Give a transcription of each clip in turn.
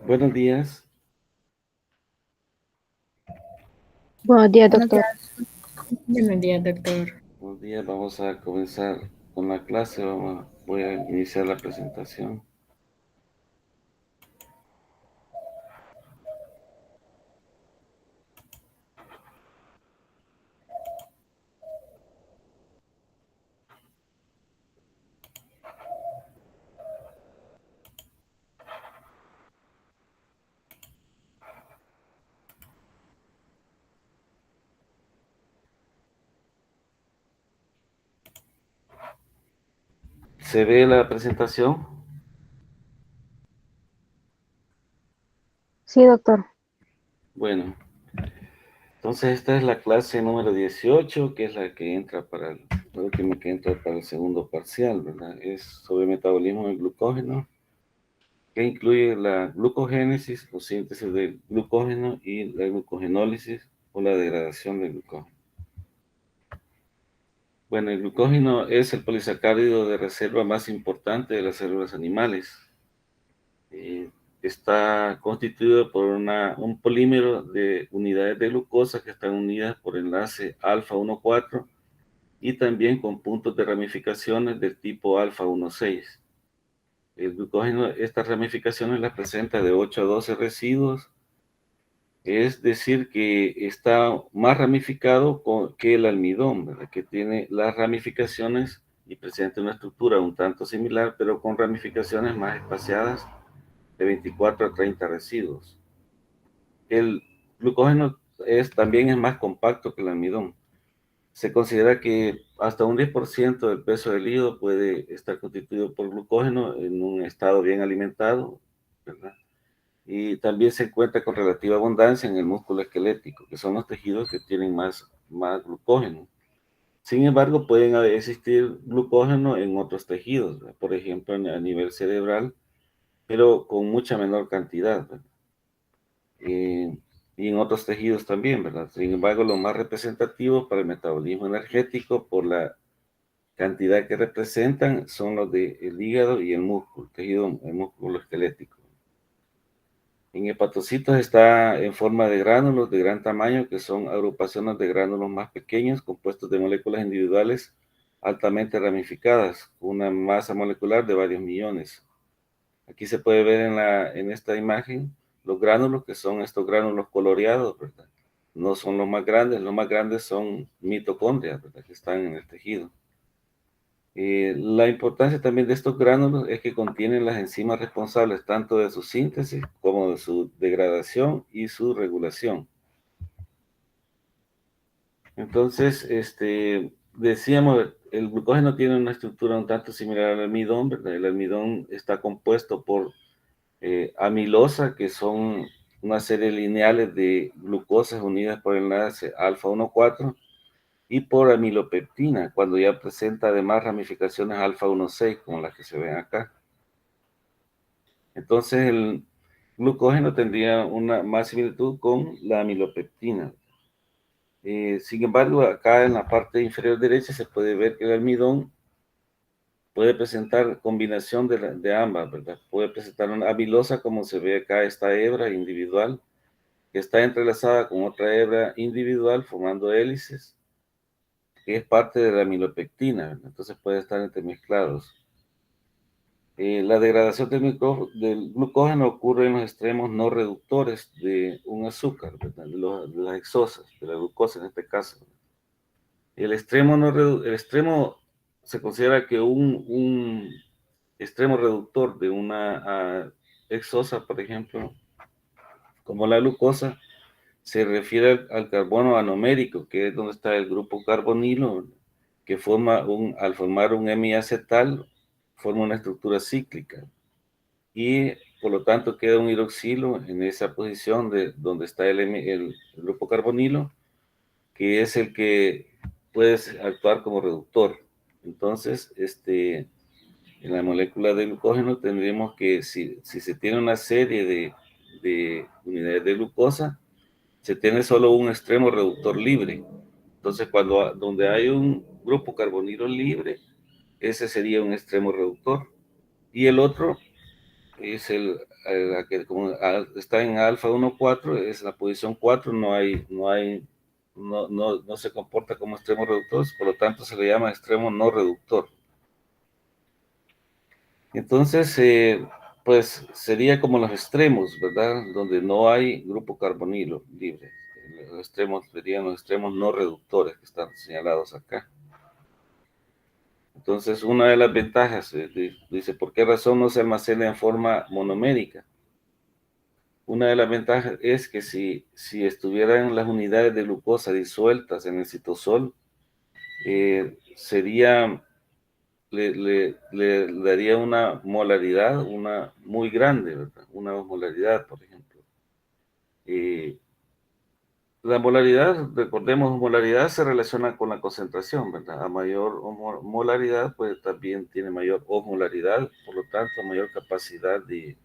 Buenos días. Buenos días, Buenos doctor. días. Buenos días, doctor. Buenos días. Vamos a comenzar con la clase. Voy a iniciar la presentación. ¿Se ve la presentación? Sí, doctor. Bueno, entonces esta es la clase número 18, que es la que entra la última que entra para el segundo parcial, ¿verdad? Es sobre metabolismo del glucógeno, que incluye la glucogénesis o síntesis del glucógeno y la glucogenólisis o la degradación del glucógeno. Bueno, el glucógeno es el polisacárido de reserva más importante de las células animales. Eh, Está constituido por un polímero de unidades de glucosa que están unidas por enlace alfa 1,4 y también con puntos de ramificaciones del tipo alfa 1,6. El glucógeno, estas ramificaciones las presenta de 8 a 12 residuos, es decir, que está más ramificado que el almidón, ¿verdad? Que tiene las ramificaciones y presenta una estructura un tanto similar, pero con ramificaciones más espaciadas de 24 a 30 residuos. El glucógeno también es más compacto que el almidón. Se considera que hasta un 10% del peso del hígado puede estar constituido por glucógeno en un estado bien alimentado, ¿verdad? Y también se encuentra con relativa abundancia en el músculo esquelético, que son los tejidos que tienen más glucógeno. Sin embargo, pueden existir glucógeno en otros tejidos, ¿verdad? Por ejemplo, a nivel cerebral, pero con mucha menor cantidad, ¿verdad? Y en otros tejidos también, ¿verdad? Sin embargo, los más representativos para el metabolismo energético por la cantidad que representan son los del hígado y el músculo, el músculo esquelético. En hepatocitos está en forma de gránulos de gran tamaño, que son agrupaciones de gránulos más pequeños, compuestos de moléculas individuales altamente ramificadas, con una masa molecular de varios millones. Aquí se puede ver en esta imagen los gránulos, que son estos gránulos coloreados, ¿verdad? No son los más grandes son mitocondrias, ¿verdad? Que están en el tejido. La importancia también de estos gránulos es que contienen las enzimas responsables tanto de su síntesis como de su degradación y su regulación. Entonces, decíamos, el glucógeno tiene una estructura un tanto similar al almidón, ¿verdad? El almidón está compuesto por amilosa, que son una serie de lineales de glucosas unidas por enlace alfa 1,4, y por amilopeptina, cuando ya presenta además ramificaciones alfa 1,6, como las que se ven acá. Entonces el glucógeno tendría una más similitud con la amilopeptina. Sin embargo, acá en la parte inferior derecha se puede ver que el almidón puede presentar combinación de ambas, ¿verdad? Puede presentar una amilosa, como se ve acá, esta hebra individual, que está entrelazada con otra hebra individual formando hélices, que es parte de la amilopectina, ¿verdad? Entonces puede estar entremezclados. La degradación del glucógeno ocurre en los extremos no reductores de un azúcar, ¿verdad? De las hexosas, de la glucosa en este caso. El extremo se considera que un extremo reductor de una hexosa, por ejemplo, como la glucosa, se refiere al carbono anomérico, que es donde está el grupo carbonilo, que al formar un hemiacetal, forma una estructura cíclica. Y por lo tanto queda un hidroxilo en esa posición de donde está el grupo carbonilo, que es el que puede actuar como reductor. Entonces, en la molécula de glucógeno tendríamos que, si se tiene una serie de unidades de glucosa, se tiene solo un extremo reductor libre. Entonces, donde hay un grupo carbonilo libre, ese sería un extremo reductor. Y el otro es la que como está en alfa 1,4, es la posición 4, no se comporta como extremo reductor, por lo tanto se le llama extremo no reductor. Entonces, pues sería como los extremos, ¿verdad? Donde no hay grupo carbonilo libre. Los extremos serían los extremos no reductores que están señalados acá. Entonces, una de las ventajas, dice, ¿por qué razón no se almacena en forma monomérica? Una de las ventajas es que si estuvieran las unidades de glucosa disueltas en el citosol, le daría una molaridad, una muy grande, ¿verdad? Una osmolaridad, por ejemplo. La molaridad, recordemos, osmolaridad se relaciona con la concentración, ¿verdad? A mayor molaridad, pues también tiene mayor osmolaridad, por lo tanto, mayor capacidad de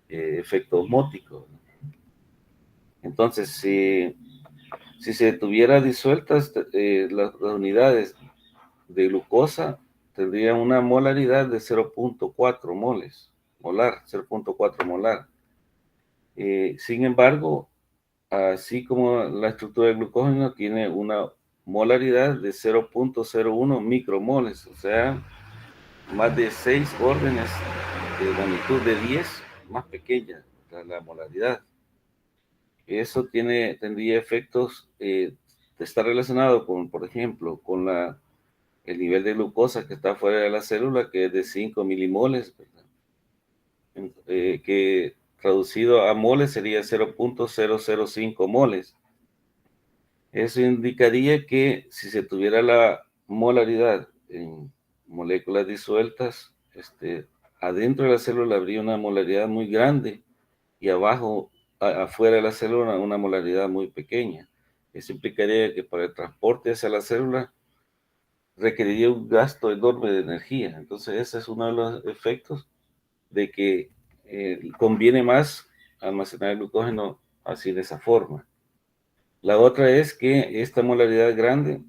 efecto osmótico, ¿no? Entonces, si se tuviera disueltas las unidades de glucosa, tendría una molaridad de 0,4 moles, 0,4 molar. Sin embargo, así como la estructura del glucógeno tiene una molaridad de 0,01 micromoles, o sea, más de 6 órdenes de magnitud de 10 más pequeña la molaridad. Eso tendría efectos, está relacionado con, por ejemplo, con el nivel de glucosa que está fuera de la célula, que es de 5 milimoles, ¿verdad? Que traducido a moles sería 0,005 moles. Eso indicaría que si se tuviera la molaridad en moléculas disueltas, adentro de la célula habría una molaridad muy grande y abajo, afuera de la célula, una molaridad muy pequeña. Eso implicaría que para el transporte hacia la célula requeriría un gasto enorme de energía. Entonces, ese es uno de los efectos de que conviene más almacenar el glucógeno así de esa forma. La otra es que esta molaridad grande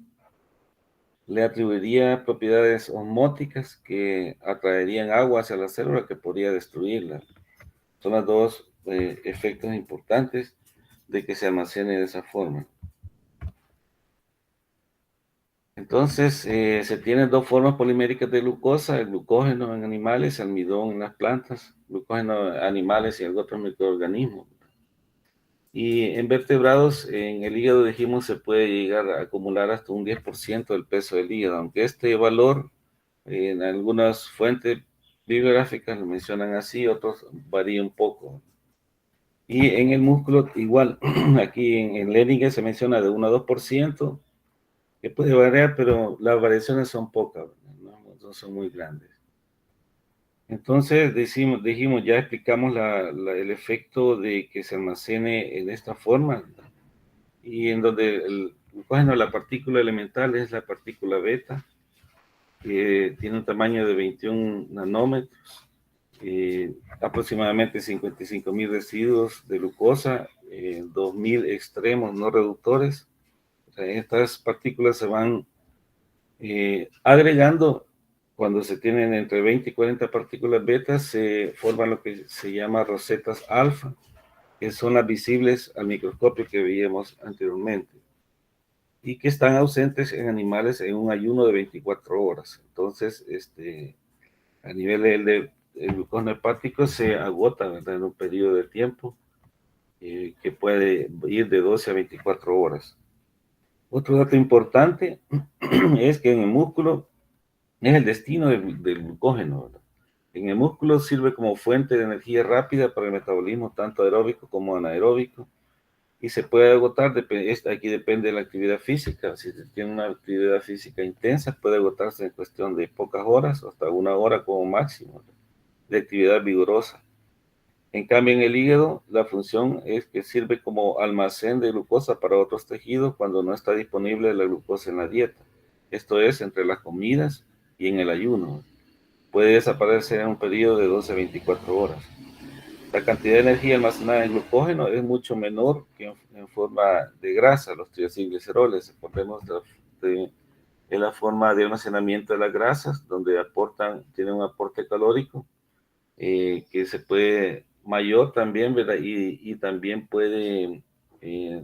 le atribuiría propiedades osmóticas que atraerían agua hacia la célula que podría destruirla. Son los dos efectos importantes de que se almacene de esa forma. Entonces, se tienen dos formas poliméricas de glucosa, el glucógeno en animales, el almidón en las plantas, glucógeno en animales y en otros microorganismos. Y en vertebrados, en el hígado, dijimos, se puede llegar a acumular hasta un 10% del peso del hígado, aunque este valor en algunas fuentes bibliográficas lo mencionan así, otros varía un poco. Y en el músculo, igual, aquí en Lehninger se menciona de 1 a 2%, que puede variar, pero las variaciones son pocas, no son muy grandes. Entonces dijimos, ya explicamos el efecto de que se almacene en esta forma, y en donde el glucógeno, la partícula elemental es la partícula beta, que tiene un tamaño de 21 nanómetros, aproximadamente 55.000 residuos de glucosa, 2.000 extremos no reductores. O sea, estas partículas se van agregando. Cuando se tienen entre 20 y 40 partículas beta, se forman lo que se llama rosetas alfa, que son las visibles al microscopio que veíamos anteriormente, y que están ausentes en animales en un ayuno de 24 horas. Entonces, a nivel del glucógeno hepático se agota, ¿verdad?, en un periodo de tiempo que puede ir de 12 a 24 horas. Otro dato importante es que en el músculo es el destino del glucógeno, ¿verdad? En el músculo sirve como fuente de energía rápida para el metabolismo tanto aeróbico como anaeróbico, y se puede agotar, aquí depende de la actividad física. Si se tiene una actividad física intensa, puede agotarse en cuestión de pocas horas, hasta 1 hora como máximo, de actividad vigorosa. En cambio, en el hígado, la función es que sirve como almacén de glucosa para otros tejidos cuando no está disponible la glucosa en la dieta. Esto es, entre las comidas y en el ayuno. Puede desaparecer en un periodo de 12 a 24 horas. La cantidad de energía almacenada en glucógeno es mucho menor que en forma de grasa, los triacilgliceroles. Recordemos de la forma de almacenamiento de las grasas, donde tienen un aporte calórico que se puede mayor también, ¿verdad? Y también puede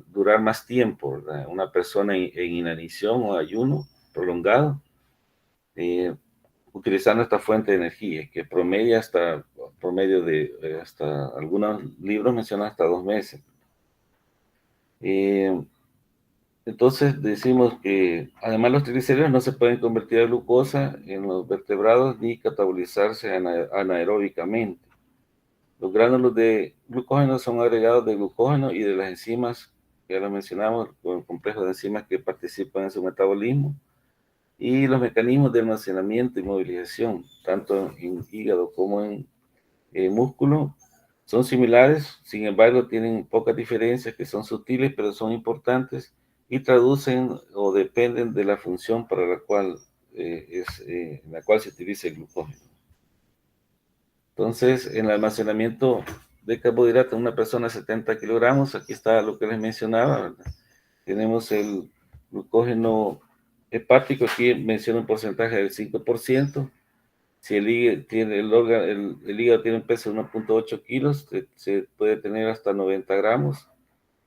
durar más tiempo, ¿verdad? Una persona en inanición o ayuno prolongado, utilizando esta fuente de energía, que promedia hasta, promedio de, hasta, algunos libros mencionan hasta 2 meses. Entonces decimos que además los triglicéridos no se pueden convertir a glucosa en los vertebrados ni catabolizarse anaeróbicamente. Los gránulos de glucógeno son agregados de glucógeno y de las enzimas, ya lo mencionamos, con el complejo de enzimas que participan en su metabolismo, y los mecanismos de almacenamiento y movilización, tanto en hígado como en músculo, son similares, sin embargo tienen pocas diferencias que son sutiles, pero son importantes y traducen o dependen de la función para la cual, en la cual se utiliza el glucógeno. Entonces, en el almacenamiento de carbohidratos en una persona de 70 kilogramos, aquí está lo que les mencionaba, ¿verdad? Tenemos el glucógeno hepático, aquí menciona un porcentaje del 5%. Si el hígado tiene, el hígado tiene un peso de 1.8 kilos, se puede tener hasta 90 gramos.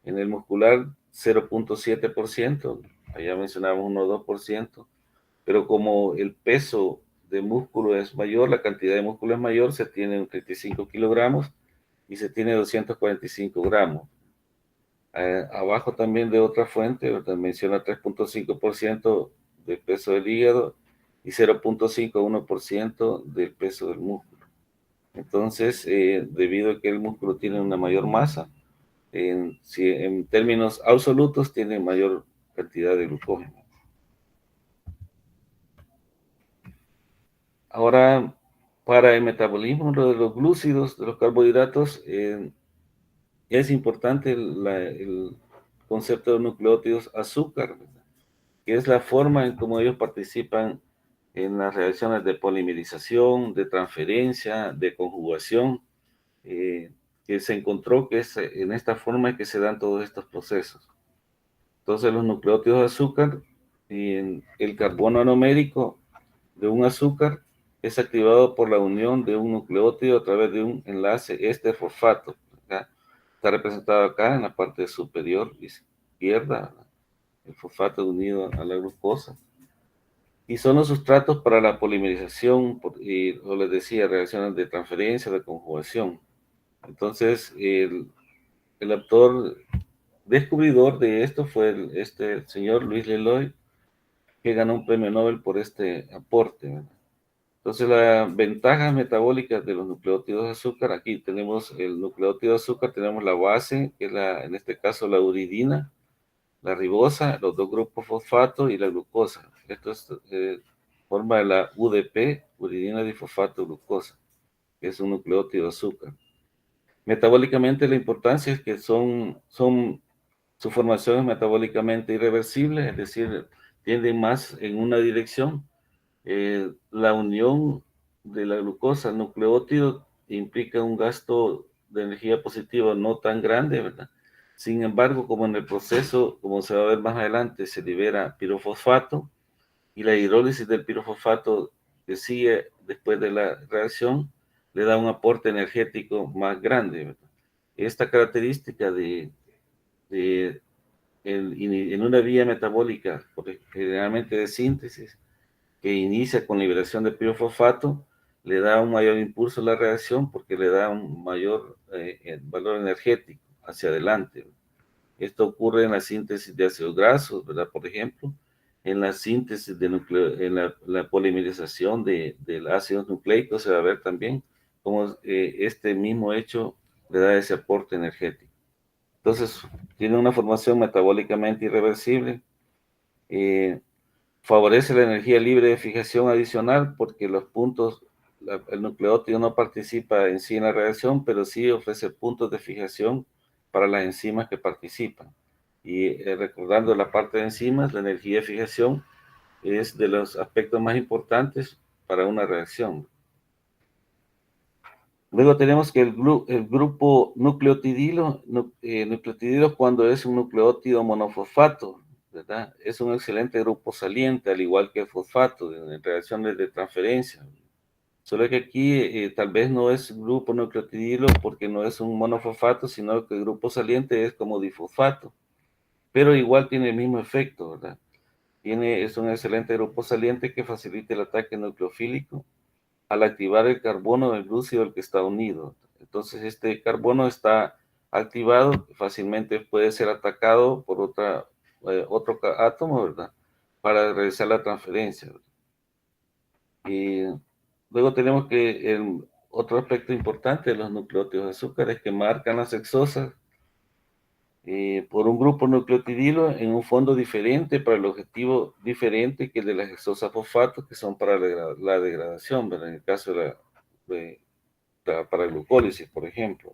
En el muscular, 0.7%, allá mencionamos 1 o 2%, pero como el peso de músculo es mayor, la cantidad de músculo es mayor, se tiene 35 kilogramos y se tiene 245 gramos. Abajo también de otra fuente, menciona 3.5% del peso del hígado y 0.51% del peso del músculo. Entonces, debido a que el músculo tiene una mayor masa, en términos absolutos tiene mayor cantidad de glucógeno. Ahora, para el metabolismo de los glúcidos, de los carbohidratos, es importante el concepto de nucleótidos azúcar, ¿verdad? Que es la forma en cómo ellos participan en las reacciones de polimerización, de transferencia, de conjugación, que se encontró que es en esta forma que se dan todos estos procesos. Entonces, los nucleótidos de azúcar y el carbono anomérico de un azúcar es activado por la unión de un nucleótido a través de un enlace ester-fosfato. Está representado acá en la parte superior izquierda, el fosfato unido a la glucosa. Y son los sustratos para la polimerización, y, o les decía, reacciones de transferencia, de conjugación. Entonces, el autor descubridor de esto fue este señor Luis Leloy, que ganó un premio Nobel por este aporte, ¿verdad? Entonces, las ventajas metabólicas de los nucleótidos de azúcar, aquí tenemos el nucleótido de azúcar, tenemos la base, que es en este caso la uridina, la ribosa, los dos grupos fosfato y la glucosa. Esto es forma de la UDP, uridina difosfato glucosa, que es un nucleótido de azúcar. Metabólicamente la importancia es que su formación es metabólicamente irreversible, es decir, tienden más en una dirección. La unión de la glucosa al nucleótido implica un gasto de energía positiva no tan grande, ¿verdad? Sin embargo, como en el proceso, como se va a ver más adelante, se libera pirofosfato y la hidrólisis del pirofosfato que sigue después de la reacción le da un aporte energético más grande, ¿verdad? Esta característica en una vía metabólica, generalmente de síntesis, que inicia con liberación de pirofosfato, le da un mayor impulso a la reacción porque le da un mayor valor energético hacia adelante. Esto ocurre en la síntesis de ácidos grasos, ¿verdad? Por ejemplo, en la síntesis en la polimerización del ácido nucleico se va a ver también cómo este mismo hecho le da ese aporte energético. Entonces, tiene una formación metabólicamente irreversible, favorece la energía libre de fijación adicional porque los puntos, el nucleótido no participa en sí en la reacción, pero sí ofrece puntos de fijación para las enzimas que participan. Y recordando la parte de enzimas, la energía de fijación es de los aspectos más importantes para una reacción. Luego tenemos que el grupo nucleotidilo cuando es un nucleótido monofosfato, ¿verdad? Es un excelente grupo saliente, al igual que el fosfato, en reacciones de transferencia. Solo que aquí tal vez no es grupo nucleotidilo porque no es un monofosfato, sino que el grupo saliente es como difosfato, pero igual tiene el mismo efecto, ¿verdad? Es un excelente grupo saliente que facilita el ataque nucleofílico al activar el carbono del glúcido al que está unido. Entonces este carbono está activado, fácilmente puede ser atacado por otro átomo, ¿verdad? Para realizar la transferencia, ¿verdad? Y luego tenemos que otro aspecto importante de los nucleótidos de azúcar es que marcan las hexosas por un grupo nucleotidilo en un fondo diferente para el objetivo diferente que el de las hexosas fosfatos, que son para la degradación, ¿verdad? En el caso para glucólisis, por ejemplo.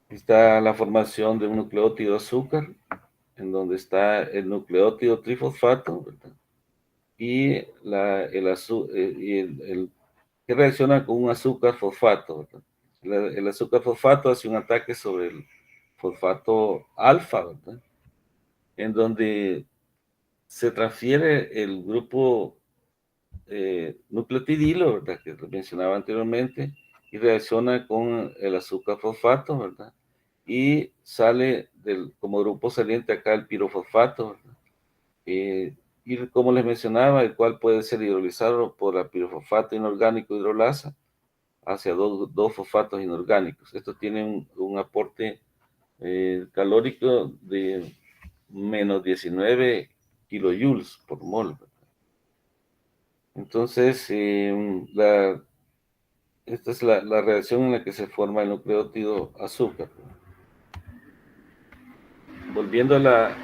Está la formación de un nucleótido azúcar, en donde está el nucleótido trifosfato, ¿verdad? Y que reacciona con un azúcar fosfato, ¿verdad? El azúcar fosfato hace un ataque sobre el fosfato alfa, ¿verdad? En donde se transfiere el grupo nucleotidilo, ¿verdad? Que lo mencionaba anteriormente, y reacciona con el azúcar fosfato, ¿verdad? Y sale como grupo saliente acá el pirofosfato, ¿verdad? Y como les mencionaba, el cual puede ser hidrolizado por la pirofosfato inorgánico hidrolasa hacia dos fosfatos inorgánicos. Esto tiene un aporte calórico de menos 19 kilojoules por mol. Entonces, esta es la reacción en la que se forma el nucleótido azúcar. Volviendo ya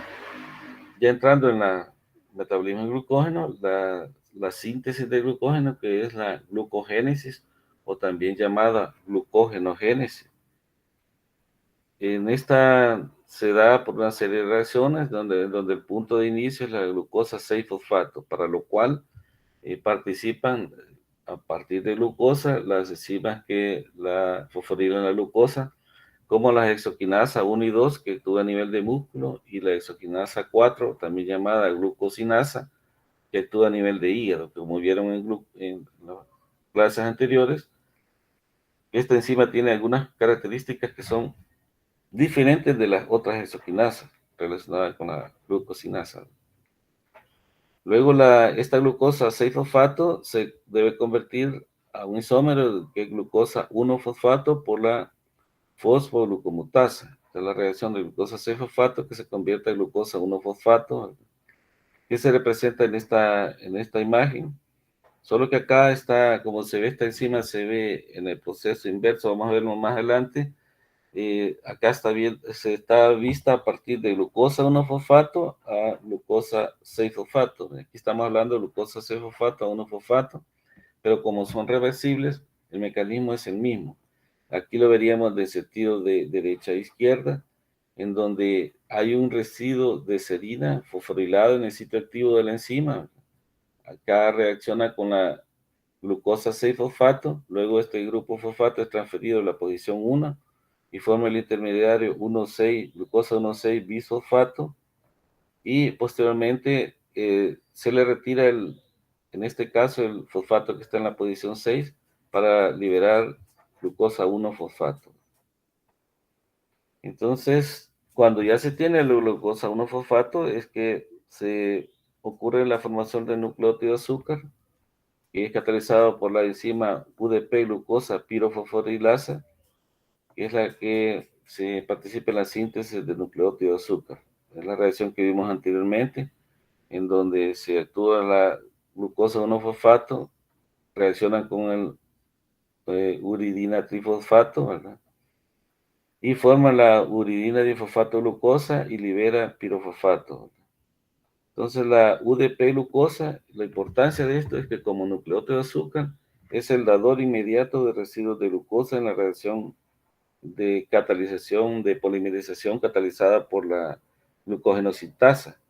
entrando en la metabolismo del glucógeno, la síntesis de glucógeno, que es la glucogénesis, o también llamada glucogenogénesis. En esta se da por una serie de reacciones donde el punto de inicio es la glucosa 6-fosfato, para lo cual participan a partir de glucosa las enzimas que la fosforilan la glucosa, como la hexoquinasa 1 y 2 que actúa a nivel de músculo, y la hexoquinasa 4, también llamada glucosinasa, que actúa a nivel de hígado. Como vieron en las clases anteriores, esta enzima tiene algunas características que son diferentes de las otras hexoquinasas relacionadas con la glucosinasa. Luego esta glucosa 6-fosfato se debe convertir a un isómero que es glucosa 1-fosfato por la fosfoglucomutasa. Esta es la reacción de glucosa 6-fosfato que se convierte a glucosa 1-fosfato, que se representa en esta imagen. Solo que acá está, como se ve esta enzima, se ve en el proceso inverso, vamos a verlo más adelante. Acá se está vista a partir de glucosa 1-fosfato a glucosa 6-fosfato. Aquí estamos hablando de glucosa 6-fosfato a 1-fosfato, pero como son reversibles, el mecanismo es el mismo. Aquí lo veríamos de sentido de derecha a izquierda, en donde hay un residuo de serina fosforilado en el sitio activo de la enzima. Acá reacciona con la glucosa 6-fosfato, luego este grupo fosfato es transferido a la posición 1 y forma el intermediario 1,6, glucosa 1,6 bisfosfato, y posteriormente se le retira en este caso el fosfato que está en la posición 6 para liberar glucosa 1-fosfato. Entonces, cuando ya se tiene la glucosa 1-fosfato es que se ocurre la formación del nucleótido de azúcar, que es catalizado por la enzima UDP glucosa pirofosforilasa, que es la que se participa en la síntesis del nucleótido de azúcar. Es la reacción que vimos anteriormente, en donde se actúa la glucosa 1-fosfato, reacciona con el uridina trifosfato, ¿verdad? Y forma la uridina difosfato glucosa y libera pirofosfato. Entonces la UDP glucosa, la importancia de esto es que como nucleótido de azúcar es el dador inmediato de residuos de glucosa en la reacción de catalización, de polimerización catalizada por la glucogenositasa,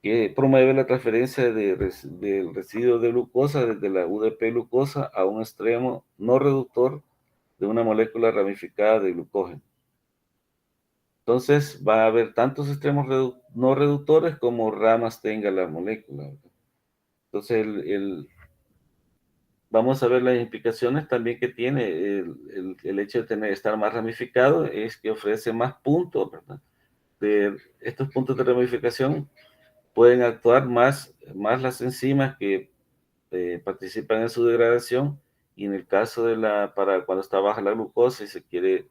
que promueve la transferencia del residuo de glucosa desde la UDP glucosa a un extremo no reductor de una molécula ramificada de glucógeno. Entonces va a haber tantos extremos no reductores como ramas tenga la molécula, ¿verdad? Entonces, vamos a ver las implicaciones también que tiene el hecho de estar más ramificado, es que ofrece más puntos, ¿verdad? De estos puntos de ramificación pueden actuar más las enzimas que participan en su degradación, y en el caso para cuando está baja la glucosa y se quiere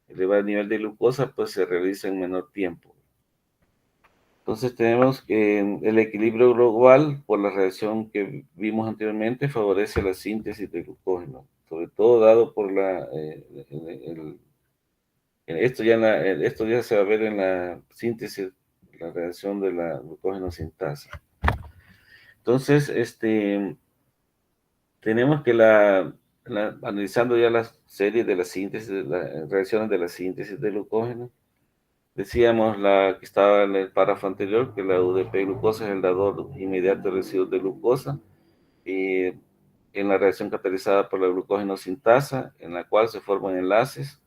elevar el nivel de glucosa, pues se realiza en menor tiempo. Entonces tenemos que el equilibrio global, por la reacción que vimos anteriormente, favorece la síntesis de glucógeno, sobre todo dado por esto ya se va a ver en la síntesis, la reacción de la glucógeno sintasa. Entonces, tenemos que analizando ya las series de la síntesis, las reacciones de la síntesis de glucógeno, decíamos la que estaba en el párrafo anterior, que la UDP-glucosa es el dador inmediato de residuos de glucosa, y en la reacción catalizada por la glucógeno sintasa, en la cual se forman enlaces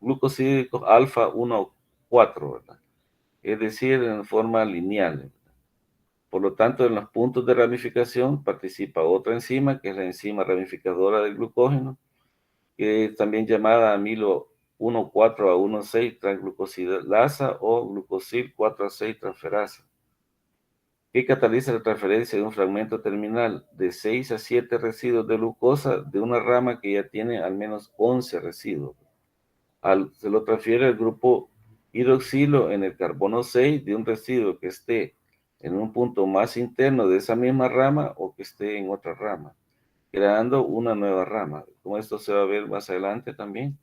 glucosídicos alfa 1 o 4, ¿verdad? Es decir, en forma lineal. Por lo tanto, en los puntos de ramificación participa otra enzima, que es la enzima ramificadora del glucógeno, que es también llamada amilo 1,4 a 1,6 transglucosidasa o glucosil 4 a 6 transferasa, que cataliza la transferencia de un fragmento terminal de 6 a 7 residuos de glucosa de una rama que ya tiene al menos 11 residuos. Se lo transfiere al grupo hidroxilo en el carbono 6 de un residuo que esté en un punto más interno de esa misma rama o que esté en otra rama, creando una nueva rama. Como esto se va a ver más adelante también.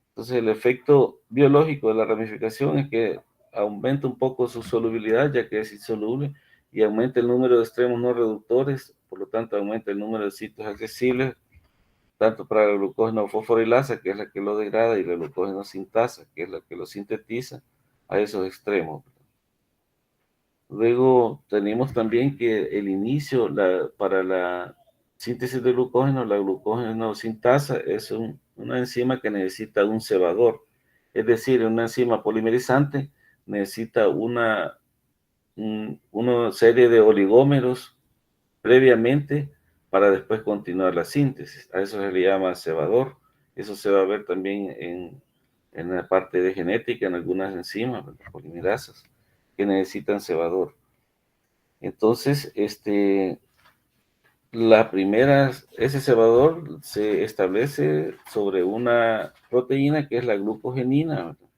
Entonces, el efecto biológico de la ramificación es que aumenta un poco su solubilidad, ya que es insoluble, y aumenta el número de extremos no reductores, por lo tanto, aumenta el número de sitios accesibles, tanto para la glucógeno fosforilasa, que es la que lo degrada, y la glucógeno sintasa, que es la que lo sintetiza a esos extremos. Luego tenemos también que el inicio para la síntesis de glucógeno, la glucógeno sintasa es una enzima que necesita un cebador, es decir, una enzima polimerizante necesita una serie de oligómeros previamente para después continuar la síntesis. A eso se le llama cebador. Eso se va a ver también en la parte de genética, en algunas enzimas, polimerasas, que necesitan cebador. Entonces, ese cebador se establece sobre una proteína que es la glucogenina, ¿verdad?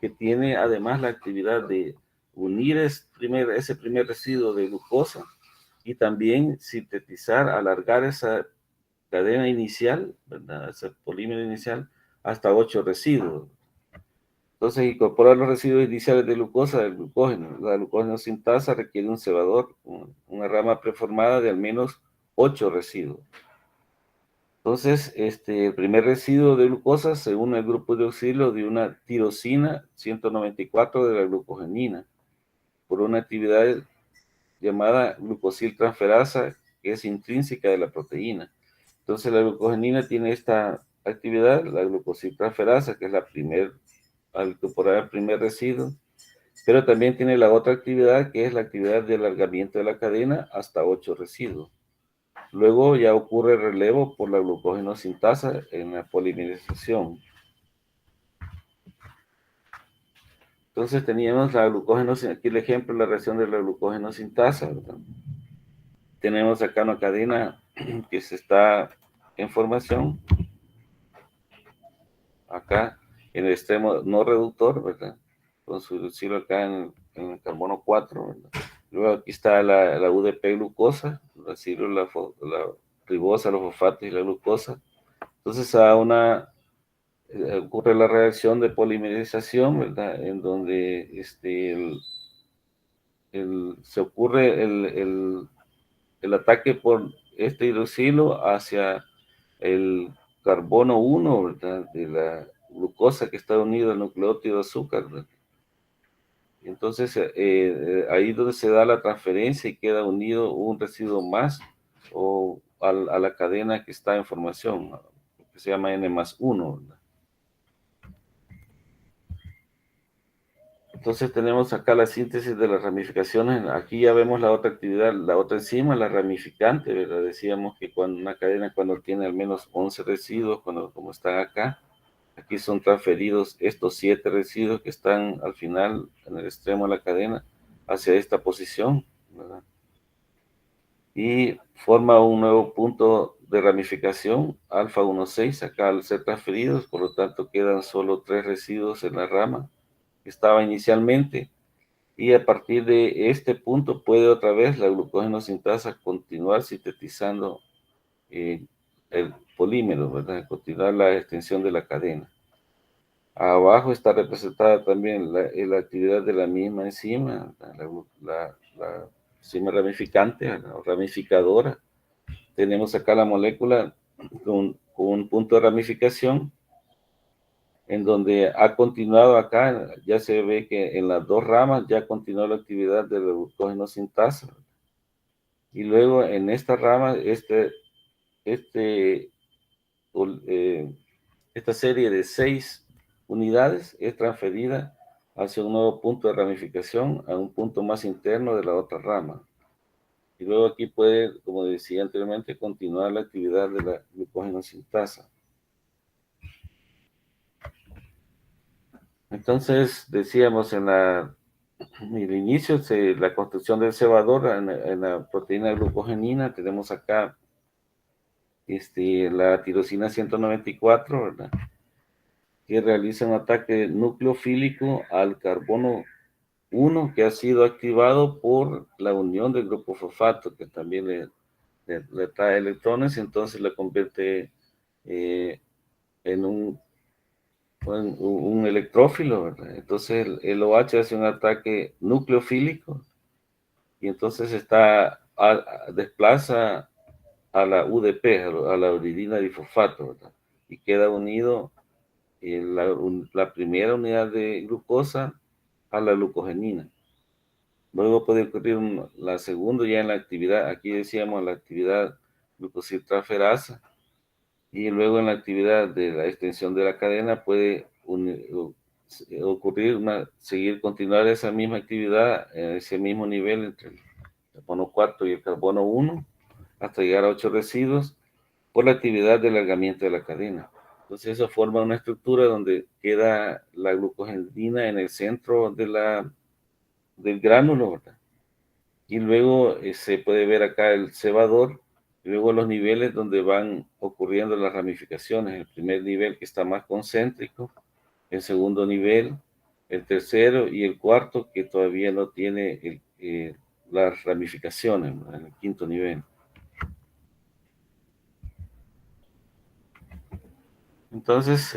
Que tiene además la actividad de unir ese primer residuo de glucosa y también sintetizar, alargar esa cadena inicial, ¿verdad? Ese polímero inicial, hasta 8 residuos. Entonces, incorporar los residuos iniciales de glucosa del glucógeno. La glucógeno sintasa requiere un cebador, una rama preformada de al menos 8 residuos. Entonces, el primer residuo de glucosa se une al grupo de auxilio de una tirosina 194 de la glucogenina por una actividad llamada glucosiltransferasa, que es intrínseca de la proteína. Entonces, la glucogenina tiene esta actividad, la glucosiltransferasa, que es al incorporar el primer residuo, pero también tiene la otra actividad, que es la actividad de alargamiento de la cadena hasta 8 residuos. Luego ya ocurre el relevo por la glucógeno sintasa en la polimerización. Entonces teníamos la glucógeno, aquí el ejemplo, la reacción de la glucógeno sintasa, ¿verdad? Tenemos acá una cadena que se está en formación, acá en el extremo no reductor, ¿verdad? Con su hidroxilo acá en el carbono 4, ¿verdad? Luego aquí está la UDP glucosa, la ribosa, los fosfatos y la glucosa. Entonces ocurre la reacción de polimerización, ¿verdad? En donde se ocurre el ataque por este hidroxilo hacia el carbono 1, ¿verdad? De la glucosa que está unido al nucleótido de azúcar, ¿verdad? Entonces, ahí es donde se da la transferencia y queda unido un residuo más a la cadena que está en formación, ¿no? Que se llama N+1, ¿verdad? Entonces tenemos acá la síntesis de las ramificaciones. Aquí ya vemos la otra actividad, la otra enzima, la ramificante, ¿verdad? Decíamos que cuando una cadena, cuando tiene al menos 11 residuos, como están acá, aquí son transferidos estos 7 residuos que están al final, en el extremo de la cadena, hacia esta posición, ¿verdad? Y forma un nuevo punto de ramificación, alfa 1,6, acá al ser transferidos, por lo tanto quedan solo 3 residuos en la rama que estaba inicialmente, y a partir de este punto puede otra vez la glucógeno sintasa continuar sintetizando el polímero, ¿verdad? Continuar la extensión de la cadena. Abajo está representada también la actividad de la misma enzima, la enzima ramificante, la ramificadora. Tenemos acá la molécula con un punto de ramificación, en donde ha continuado acá, ya se ve que en las 2 ramas ya continuó la actividad de la glucógeno sintasa. Y luego en esta rama, este esta serie de 6 unidades es transferida hacia un nuevo punto de ramificación, a un punto más interno de la otra rama. Y luego aquí puede, como decía anteriormente, continuar la actividad de la glucógeno sintasa. Entonces, decíamos en el inicio, la construcción del cebador en la proteína glucogenina, tenemos acá la tirosina 194, ¿verdad? Que realiza un ataque nucleofílico al carbono 1 que ha sido activado por la unión del grupo fosfato, que también le trae electrones, y entonces la convierte en un electrófilo, ¿verdad? Entonces el OH hace un ataque nucleofílico y entonces desplaza a la UDP, a la uridina difosfato, ¿verdad? Y queda unido la primera unidad de glucosa a la glucogenina. Luego puede ocurrir la segunda ya en la actividad, aquí decíamos la actividad glucosiltransferasa, y luego en la actividad de la extensión de la cadena puede ocurrir continuar esa misma actividad en ese mismo nivel entre el carbono 4 y el carbono 1 hasta llegar a 8 residuos por la actividad de alargamiento de la cadena. Entonces eso forma una estructura donde queda la glucogenina en el centro del gránulo, ¿verdad? Y luego se puede ver acá el cebador, y luego los niveles donde van ocurriendo las ramificaciones. El primer nivel que está más concéntrico, el segundo nivel, el tercero y el cuarto que todavía no tiene las ramificaciones, ¿no? En el quinto nivel. Entonces,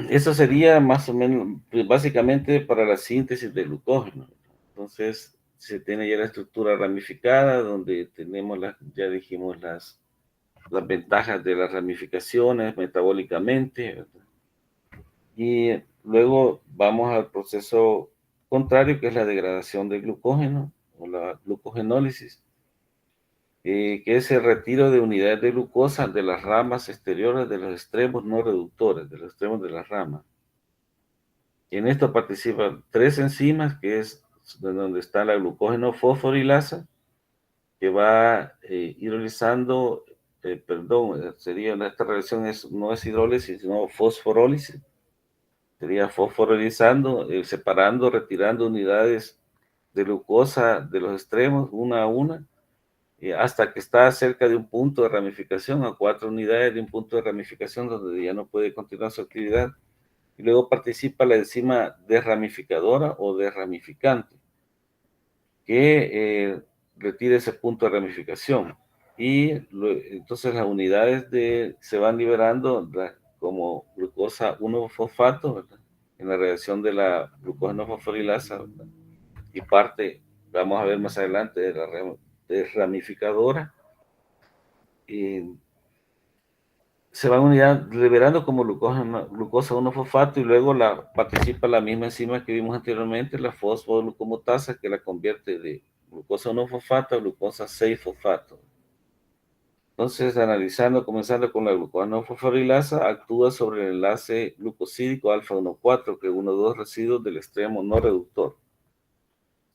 eso sería más o menos, pues, básicamente para la síntesis del glucógeno. Entonces, se tiene ya la estructura ramificada, donde tenemos, ya dijimos, las ventajas de las ramificaciones metabólicamente, ¿verdad? Y luego vamos al proceso contrario, que es la degradación del glucógeno, o la glucogenólisis, que es el retiro de unidades de glucosa de las ramas exteriores de los extremos no reductores, de los extremos de la rama. Y en esto participan 3 enzimas, que es donde está la glucógeno fosforilasa, que va hidrolizando, sería, esta reacción no es hidrólisis, sino fosforólisis. Sería fosforilizando, separando, retirando unidades de glucosa de los extremos, una a una, hasta que está cerca de un punto de ramificación, a 4 unidades de un punto de ramificación donde ya no puede continuar su actividad. Y luego participa la enzima desramificadora o desramificante, que retira ese punto de ramificación. Y entonces las unidades se van liberando como glucosa 1-fosfato, ¿verdad? En la reacción de la glucógeno fosforilasa, ¿verdad? Y vamos a ver más adelante, de la desramificadora. Y se van liberando como glucosa 1-fosfato, y luego participa la misma enzima que vimos anteriormente, la fosfoglucomutasa, que la convierte de glucosa 1-fosfato a glucosa 6-fosfato. Entonces, comenzando con la glucosanofosforilasa, actúa sobre el enlace glucosídico alfa 1,4, que es uno de los residuos del extremo no reductor.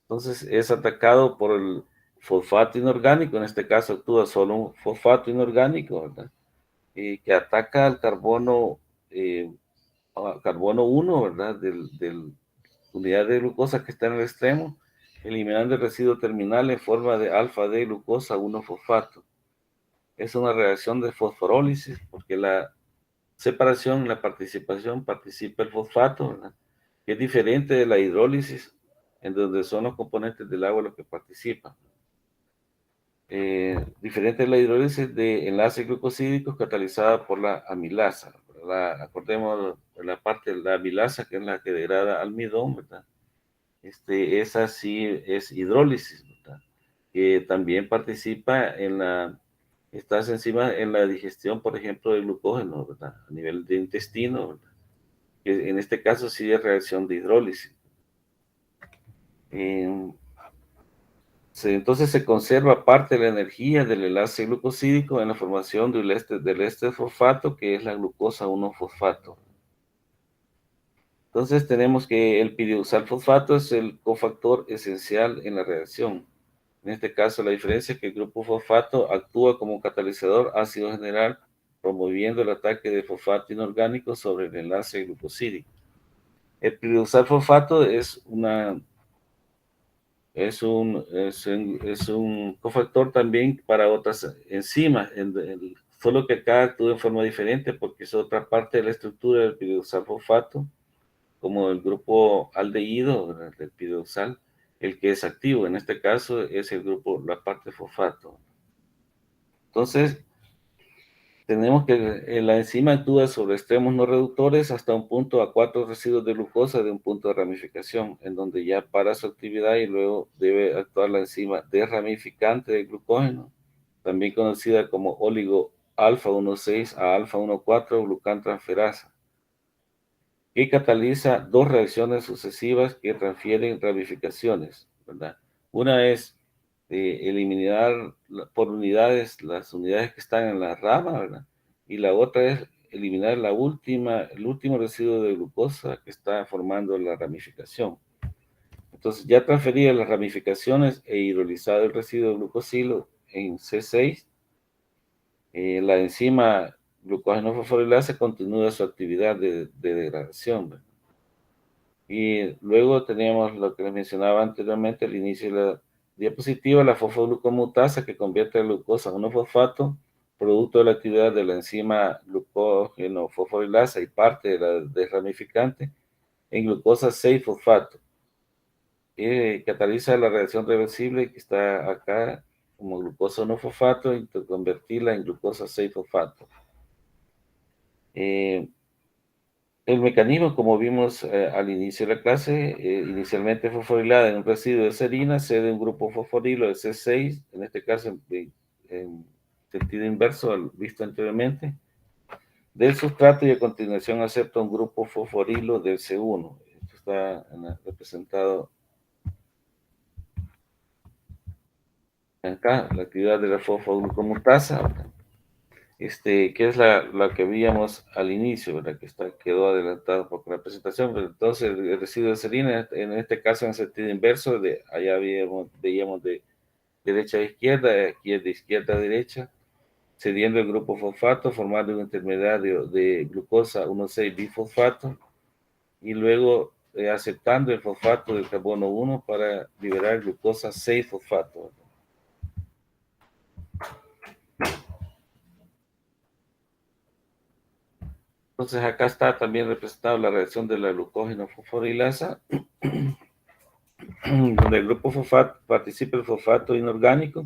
Entonces, es atacado por el fosfato inorgánico, en este caso actúa solo un fosfato inorgánico, ¿verdad? Que ataca al carbono 1, ¿verdad? Del unidad de glucosa que está en el extremo, eliminando el residuo terminal en forma de alfa D glucosa 1-fosfato. Es una reacción de fosforólisis porque la separación, la participación, participa el fosfato, ¿verdad? Que es diferente de la hidrólisis, en donde son los componentes del agua los que participan. Diferente de la hidrólisis de enlaces glucosídicos catalizada por la amilasa, ¿verdad? Acordemos de la parte de la amilasa, que es la que degrada almidón, ¿verdad? Esa sí es hidrólisis, ¿verdad? Que también participa estas enzimas en la digestión, por ejemplo, del glucógeno, ¿verdad? A nivel de intestino, ¿verdad? Que en este caso sí es reacción de hidrólisis. Entonces se conserva parte de la energía del enlace glucosídico en la formación del éster fosfato, que es la glucosa 1-fosfato. Entonces tenemos que el piridoxal fosfato es el cofactor esencial en la reacción. En este caso, la diferencia es que el grupo fosfato actúa como catalizador ácido general, promoviendo el ataque de fosfato inorgánico sobre el enlace glucosídico. El piridoxal fosfato es un cofactor también para otras enzimas, solo que acá actúa en forma diferente porque es otra parte de la estructura del piridoxal fosfato, como el grupo aldehído, ¿verdad? Del piridoxal, el que es activo. En este caso es el grupo, la parte fosfato. Entonces, tenemos que la enzima actúa sobre extremos no reductores hasta un punto a 4 residuos de glucosa de un punto de ramificación, en donde ya para su actividad y luego debe actuar la enzima desramificante del glucógeno, también conocida como oligo alfa 1,6 a alfa 1,4 glucantransferasa, que cataliza dos reacciones sucesivas que transfieren ramificaciones, ¿verdad? Una es eliminar por unidades las unidades que están en la rama, ¿verdad? Y la otra es eliminar el último residuo de glucosa que está formando la ramificación. Entonces, ya transferida las ramificaciones e hidrolizado el residuo de glucosilo en C6, la enzima glucógeno fosforilasa continúa su actividad de degradación, ¿verdad? Y luego teníamos lo que les mencionaba anteriormente al inicio de la diapositiva, la fosfoglucomutasa, que convierte la glucosa en 1-fosfato, producto de la actividad de la enzima glucógeno fosforilasa y parte de la desramificante, en glucosa 6-fosfato, que cataliza la reacción reversible que está acá como glucosa 1-fosfato y convertirla en glucosa 6-fosfato. El mecanismo, como vimos al inicio de la clase, inicialmente fosforilada en un residuo de serina, cede un grupo fosforilo de C6, en este caso en sentido inverso al visto anteriormente, del sustrato, y a continuación acepta un grupo fosforilo del C1. Esto está representado acá, la actividad de la fosfoglucomutasa, que es la que veíamos al inicio, ¿verdad? Que quedó adelantado por la presentación. Pero entonces, el residuo de serina, en este caso en sentido inverso, allá veíamos de derecha a izquierda, aquí es de izquierda a derecha, cediendo el grupo fosfato, formando un intermediario de glucosa 1,6-bifosfato, y luego aceptando el fosfato del carbono 1 para liberar glucosa 6-fosfato. Entonces acá está también representado la reacción de la glucógeno fosforilasa, donde el grupo fosfato participa el fosfato inorgánico,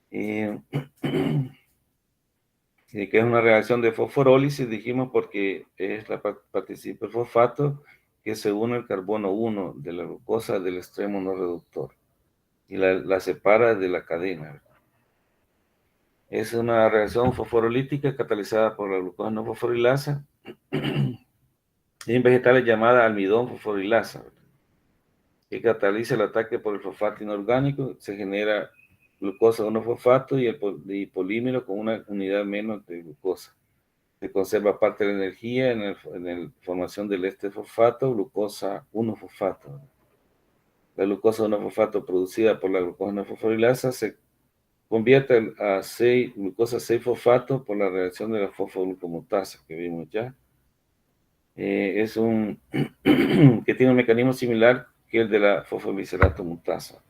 que es una reacción de fosforólisis, dijimos, porque participa el fosfato que se une al carbono 1 de la glucosa del extremo no reductor y la separa de la cadena. Es una reacción fosforolítica catalizada por la glucógeno fosforilasa y en vegetales llamada almidón fosforilasa, que cataliza el ataque por el fosfato inorgánico. Se genera glucosa 1-fosfato y el polímero con una unidad menos de glucosa. Se conserva parte de la energía en la formación del fosfato, glucosa 1-fosfato. La glucosa 1-fosfato producida por la glucosa fosforilasa se convierte a glucosa 6-fosfato por la reacción de la fosfoglucomutasa que vimos ya. Es que tiene un mecanismo similar que el de la fosfoglicerata mutasa.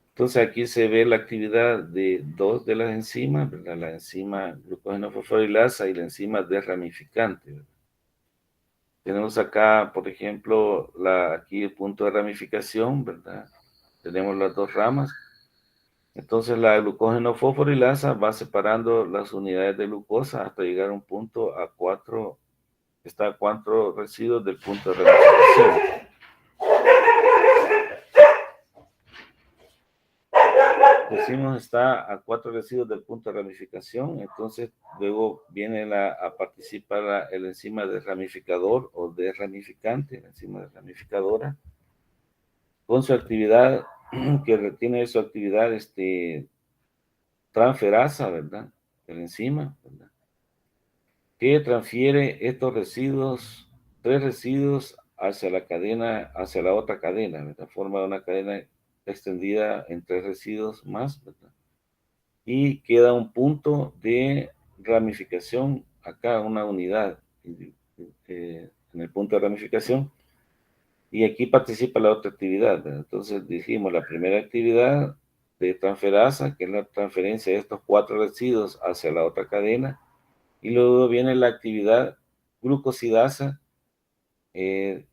Entonces aquí se ve la actividad de dos de las enzimas, ¿verdad? La enzima glucógeno fosforilasa y la enzima desramificante, ¿verdad? Tenemos acá, por ejemplo, aquí el punto de ramificación, ¿verdad? Tenemos las dos ramas. Entonces la glucógeno fosforilasa va separando las unidades de glucosa hasta llegar a un punto está a 4 residuos del punto de ramificación. Decimos está a 4 residuos del punto de ramificación, entonces luego viene a participar el enzima desramificador o desramificante, la enzima desramificadora, con su actividad, que tiene su actividad transferasa, ¿verdad? El enzima, ¿verdad? Que transfiere estos residuos, 3 residuos hacia la cadena, hacia la otra cadena, ¿verdad? Forma una cadena extendida en 3 residuos más, ¿verdad? Y queda un punto de ramificación, acá una unidad en el punto de ramificación, y aquí participa la otra actividad, ¿verdad? Entonces dijimos la primera actividad de transferasa, que es la transferencia de estos 4 residuos hacia la otra cadena, y luego viene la actividad glucosidasa, que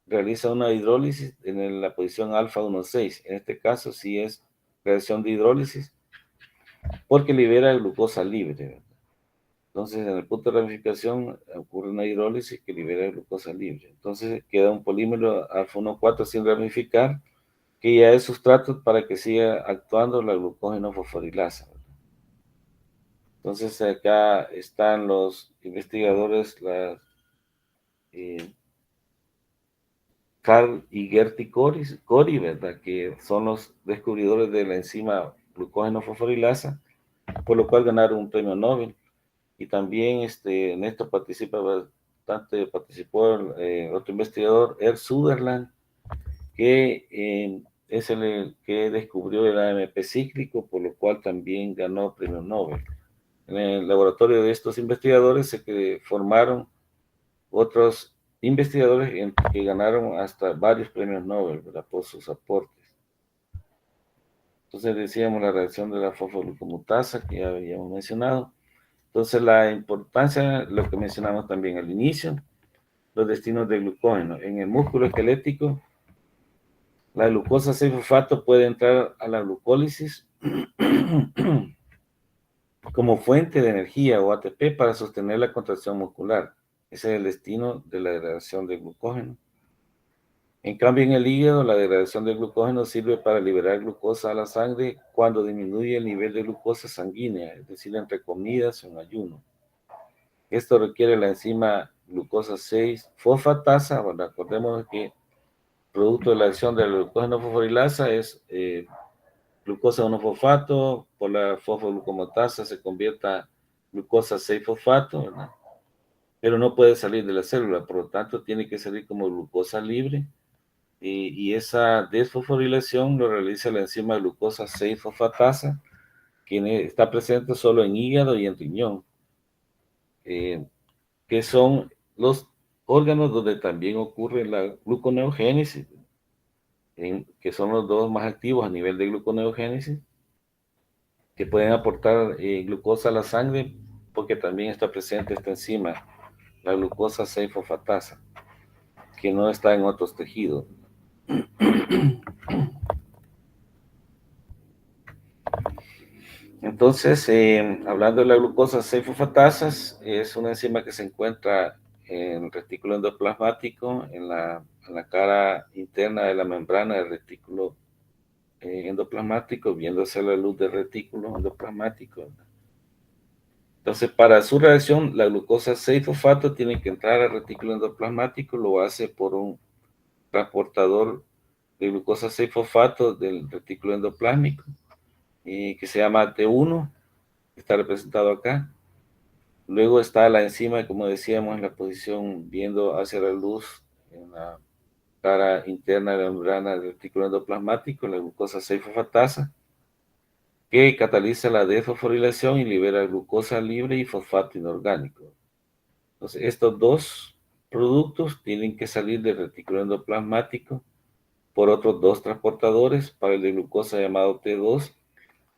realiza una hidrólisis en la posición alfa 1,6. En este caso sí es reacción de hidrólisis, porque libera glucosa libre, ¿verdad? Entonces, en el punto de ramificación ocurre una hidrólisis que libera glucosa libre. Entonces, queda un polímero alfa 1,4 sin ramificar, que ya es sustrato para que siga actuando la glucógeno fosforilasa, ¿verdad? Entonces, acá están los investigadores, Carl y Gerty Cori, ¿verdad? Que son los descubridores de la enzima glucógeno fosforilasa, por lo cual ganaron un premio Nobel. Y también en esto participó otro investigador, Ernst Sutherland, que es el que descubrió el AMP cíclico, por lo cual también ganó premio Nobel. En el laboratorio de estos investigadores se formaron otros investigadores que ganaron hasta varios premios Nobel, ¿verdad? Por sus aportes. Entonces decíamos la reacción de la fosfoglucomutasa que ya habíamos mencionado. Entonces la importancia, lo que mencionamos también al inicio, los destinos del glucógeno. En el músculo esquelético, la glucosa 6-fosfato puede entrar a la glucólisis como fuente de energía o ATP para sostener la contracción muscular. Ese es el destino de la degradación del glucógeno. En cambio, en el hígado, la degradación del glucógeno sirve para liberar glucosa a la sangre cuando disminuye el nivel de glucosa sanguínea, es decir, entre comidas o en ayuno. Esto requiere la enzima glucosa 6-fosfatasa. Bueno, acordémonos que producto de la acción de la glucógeno fosforilasa es glucosa 1-fosfato, por la fosfoglucomotasa se convierte a glucosa 6-fosfato, ¿verdad? Pero no puede salir de la célula, por lo tanto tiene que salir como glucosa libre, y esa desfosforilación lo realiza la enzima glucosa 6-fosfatasa, que está presente solo en hígado y en riñón, que son los órganos donde también ocurre la gluconeogénesis, que son los dos más activos a nivel de gluconeogénesis, que pueden aportar glucosa a la sangre, porque también está presente esta enzima, la glucosa 6-fosfatasa, que no está en otros tejidos. Entonces, hablando de la glucosa 6-fosfatasas, es una enzima que se encuentra en el retículo endoplasmático, en la cara interna de la membrana del retículo endoplasmático, viéndose la luz del retículo endoplasmático. Entonces, para su reacción, la glucosa 6-fosfato tiene que entrar al retículo endoplasmático, lo hace por un transportador de glucosa 6-fosfato del retículo endoplásmico, que se llama T1, que está representado acá. Luego está la enzima, como decíamos, en la posición viendo hacia la luz, en la cara interna de la membrana del retículo endoplasmático, la glucosa 6-fosfatasa, que cataliza la desfosforilación y libera glucosa libre y fosfato inorgánico. Entonces, estos dos productos tienen que salir del retículo endoplasmático por otros dos transportadores, para el de glucosa llamado T2,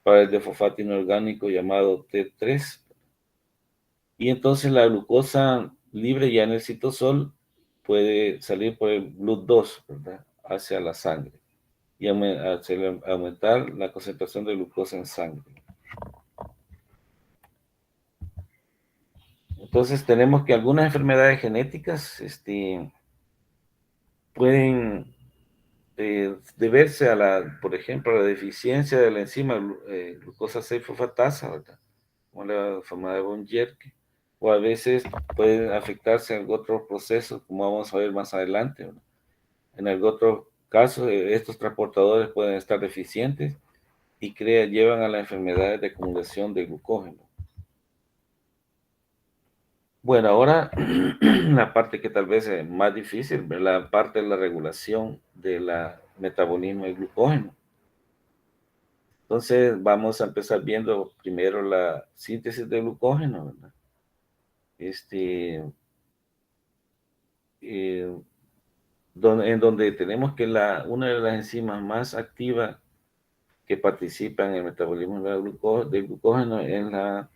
para el de fosfato inorgánico llamado T3. Y entonces la glucosa libre ya en el citosol puede salir por el GLUT2, ¿verdad?, hacia la sangre y aumentar la concentración de glucosa en sangre. Entonces tenemos que algunas enfermedades genéticas pueden deberse a por ejemplo, a la deficiencia de la enzima glucosa 6-fosfatasa, ¿verdad?, como la enfermedad de Von-Gierke, o a veces pueden afectarse en otros procesos, como vamos a ver más adelante, ¿verdad? En algún otro caso, estos transportadores pueden estar deficientes y llevan a las enfermedades de acumulación de glucógeno. Bueno, ahora la parte que tal vez es más difícil, la parte de la regulación del metabolismo del glucógeno. Entonces vamos a empezar viendo primero la síntesis de glucógeno, ¿verdad? En donde tenemos que una de las enzimas más activas que participa en el metabolismo del glucógeno es la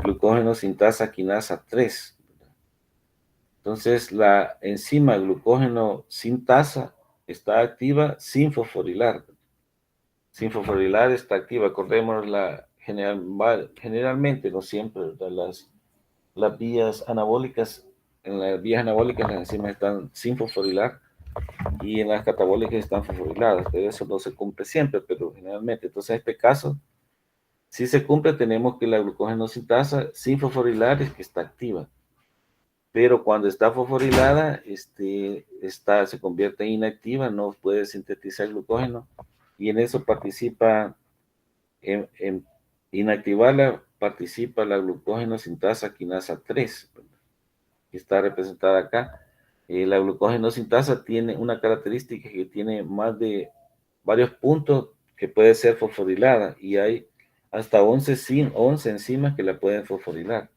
glucógeno sintasa quinasa 3. Entonces, la enzima glucógeno sintasa está activa sin fosforilar. Sin fosforilar está activa. Acordémonos generalmente, no siempre, las vías anabólicas. En las vías anabólicas las enzimas están sin fosforilar y en las catabólicas están fosforiladas, pero eso no se cumple siempre, pero generalmente. Entonces, en este caso, si se cumple, tenemos que la glucógeno sintasa sin fosforilar es que está activa. Pero cuando está fosforilada, se convierte en inactiva, no puede sintetizar glucógeno, y en eso participa, en inactivarla, participa la glucógeno sintasa quinasa 3, que está representada acá. La glucógeno sintasa tiene una característica que tiene más de varios puntos que puede ser fosforilada, y hay hasta 11 enzimas que la pueden fosforilar,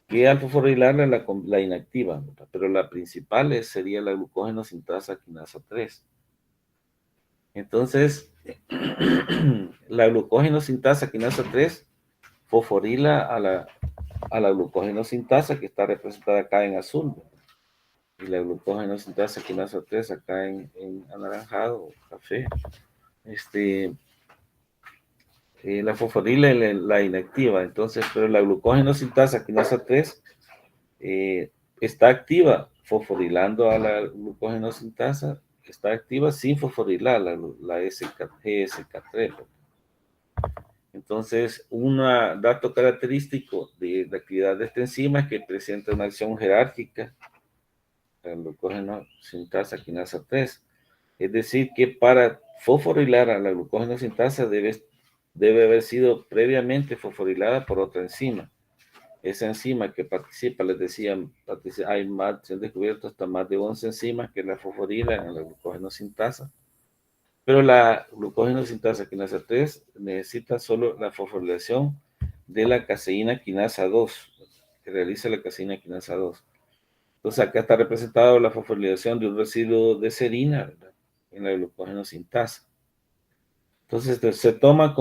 que al fosforilarla la inactiva, ¿verdad? Pero la principal sería la glucógeno sintasa quinasa 3. Entonces, la glucógeno sintasa quinasa 3 fosforila a la glucógeno sintasa, que está representada acá en azul, ¿verdad? Y la glucógeno sintasa quinasa 3 acá en anaranjado o café. La fosforila y la inactiva. Entonces, pero la glucógeno sintasa quinasa 3 está activa fosforilando a la glucógeno sintasa, está activa sin fosforilar la GSK3. Entonces, un dato característico de la actividad de esta enzima es que presenta una acción jerárquica, la glucógeno sintasa quinasa 3. Es decir, que para fosforilar a la glucógeno sintasa debe haber sido previamente fosforilada por otra enzima. Esa enzima que participa, les decía, se han descubierto hasta más de 11 enzimas que la fosforilan en la glucógeno sintasa. Pero la glucógeno sintasa quinasa 3 necesita solo la fosforilación de la caseína quinasa 2, que realiza la caseína quinasa 2. Entonces acá está representado la fosforilación de un residuo de serina, ¿verdad?, en la glucógeno sintasa. Entonces se toma a